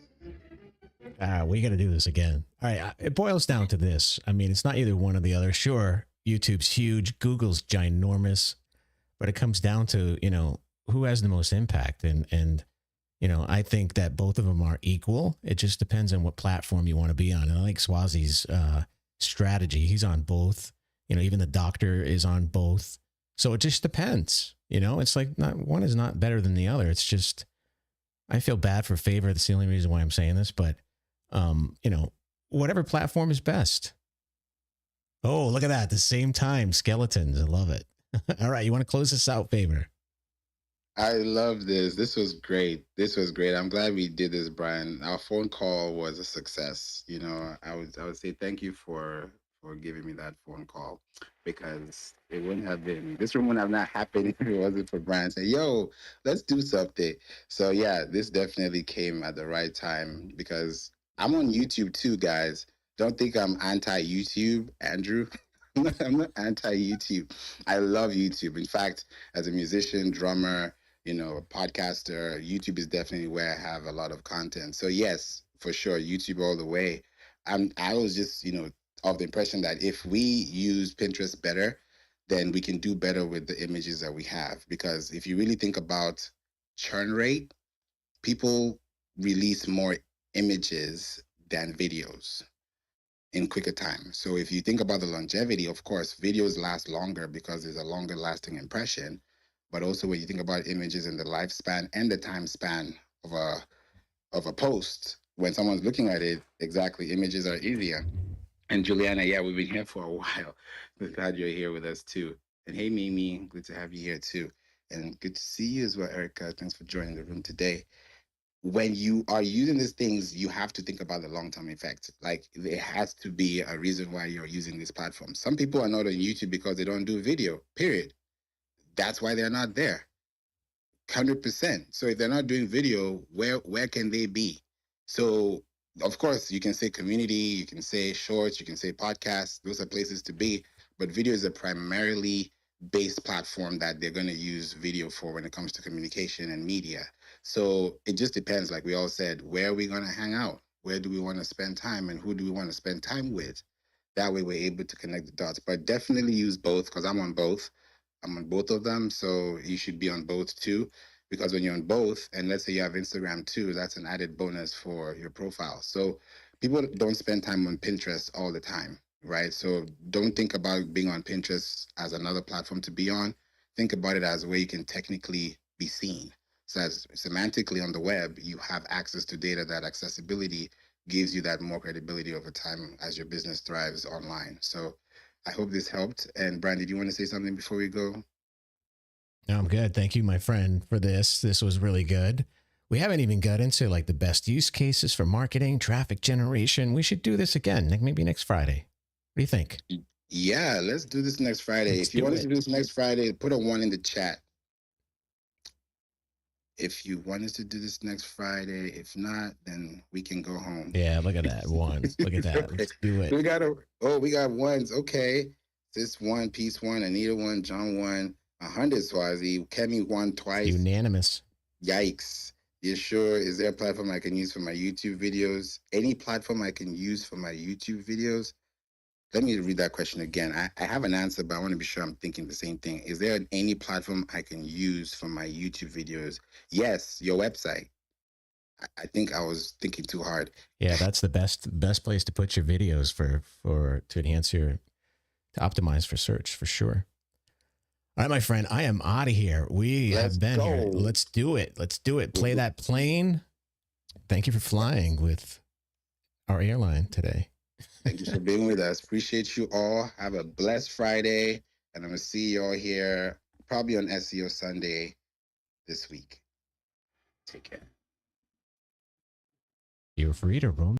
We got to do this again. All right. It boils down to this. I mean, it's not either one or the other. Sure, YouTube's huge, Google's ginormous, but it comes down to, who has the most impact. And I think that both of them are equal. It just depends on what platform you want to be on. And I like Swazi's strategy. He's on both. Even the doctor is on both. So it just depends. It's like not one is not better than the other. It's just I feel bad for Favor. That's the only reason why I'm saying this. But whatever platform is best. Oh, look at that! At the same time, skeletons. I love it. All right, you want to close this out, Favor? I love this. This was great. I'm glad we did this, Brian. Our phone call was a success. I would say thank you for giving me that phone call, because it wouldn't have been, this room would have not happened if it wasn't for Brian saying, "Yo, let's do something." So yeah, this definitely came at the right time, because I'm on YouTube too, guys. Don't think I'm anti-YouTube, Andrew. I'm not anti-YouTube. I love YouTube. In fact, as a musician, drummer, podcaster, YouTube is definitely where I have a lot of content. So yes, for sure, YouTube all the way. I was just, of the impression that if we use Pinterest better, then we can do better with the images that we have. Because if you really think about churn rate, people release more images than videos in quicker time. So if you think about the longevity, of course, videos last longer because there's a longer lasting impression. But also when you think about images and the lifespan and the time span of a post, when someone's looking at it, exactly, images are easier. And Juliana, yeah, we've been here for a while. We're glad you're here with us too. And hey, Mimi, good to have you here too. And good to see you as well, Erica. Thanks for joining the room today. When you are using these things, you have to think about the long-term effect. Like, there has to be a reason why you're using this platform. Some people are not on YouTube because they don't do video, period. That's why they're not there. 100%. So if they're not doing video, where can they be? So of course you can say community, you can say shorts, you can say podcasts. Those are places to be. But video is a primarily base platform that they're going to use video for when it comes to communication and media. So it just depends, like we all said, where are we going to hang out? Where do we want to spend time, and who do we want to spend time with? That way we're able to connect the dots. But definitely use both, because I'm on both. I'm on both of them. So you should be on both too. Because when you're on both, and let's say you have Instagram too, that's an added bonus for your profile. So people don't spend time on Pinterest all the time, right? So don't think about being on Pinterest as another platform to be on. Think about it as a way you can technically be seen. So as semantically on the web, you have access to data. That accessibility gives you that more credibility over time as your business thrives online. So I hope this helped. And Brian, did you want to say something before we go? No, I'm good. Thank you, my friend, for this. This was really good. We haven't even got into like the best use cases for marketing, traffic generation. We should do this again, like maybe next Friday. What do you think? Yeah, let's do this next Friday. Let's If you do want us it. to do this next Friday, put a 1 in the chat. If you want us to do this next Friday, if not, then we can go home. Yeah, look at that one. Look at that. Let's do it. We got ones. Okay. This one, Peace one, Anita one, John one, 100 Swazi, Kemi won twice. Unanimous. Yikes. You sure? Is there a platform I can use for my YouTube videos? Any platform I can use for my YouTube videos? Let me read that question again. I have an answer, but I want to be sure I'm thinking the same thing. Is there any platform I can use for my YouTube videos? Yes, your website. I think I was thinking too hard. Yeah, that's the best place to put your videos for to enhance your to optimize for search for sure. All right, my friend, I am out of here. Have been here. Let's do it. Let's do it. Play that plane. Thank you for flying with our airline today. Thank you for being with us. Appreciate you all. Have a blessed Friday. And I'm going to see you all here probably on SEO Sunday this week. Take care. You're free to roam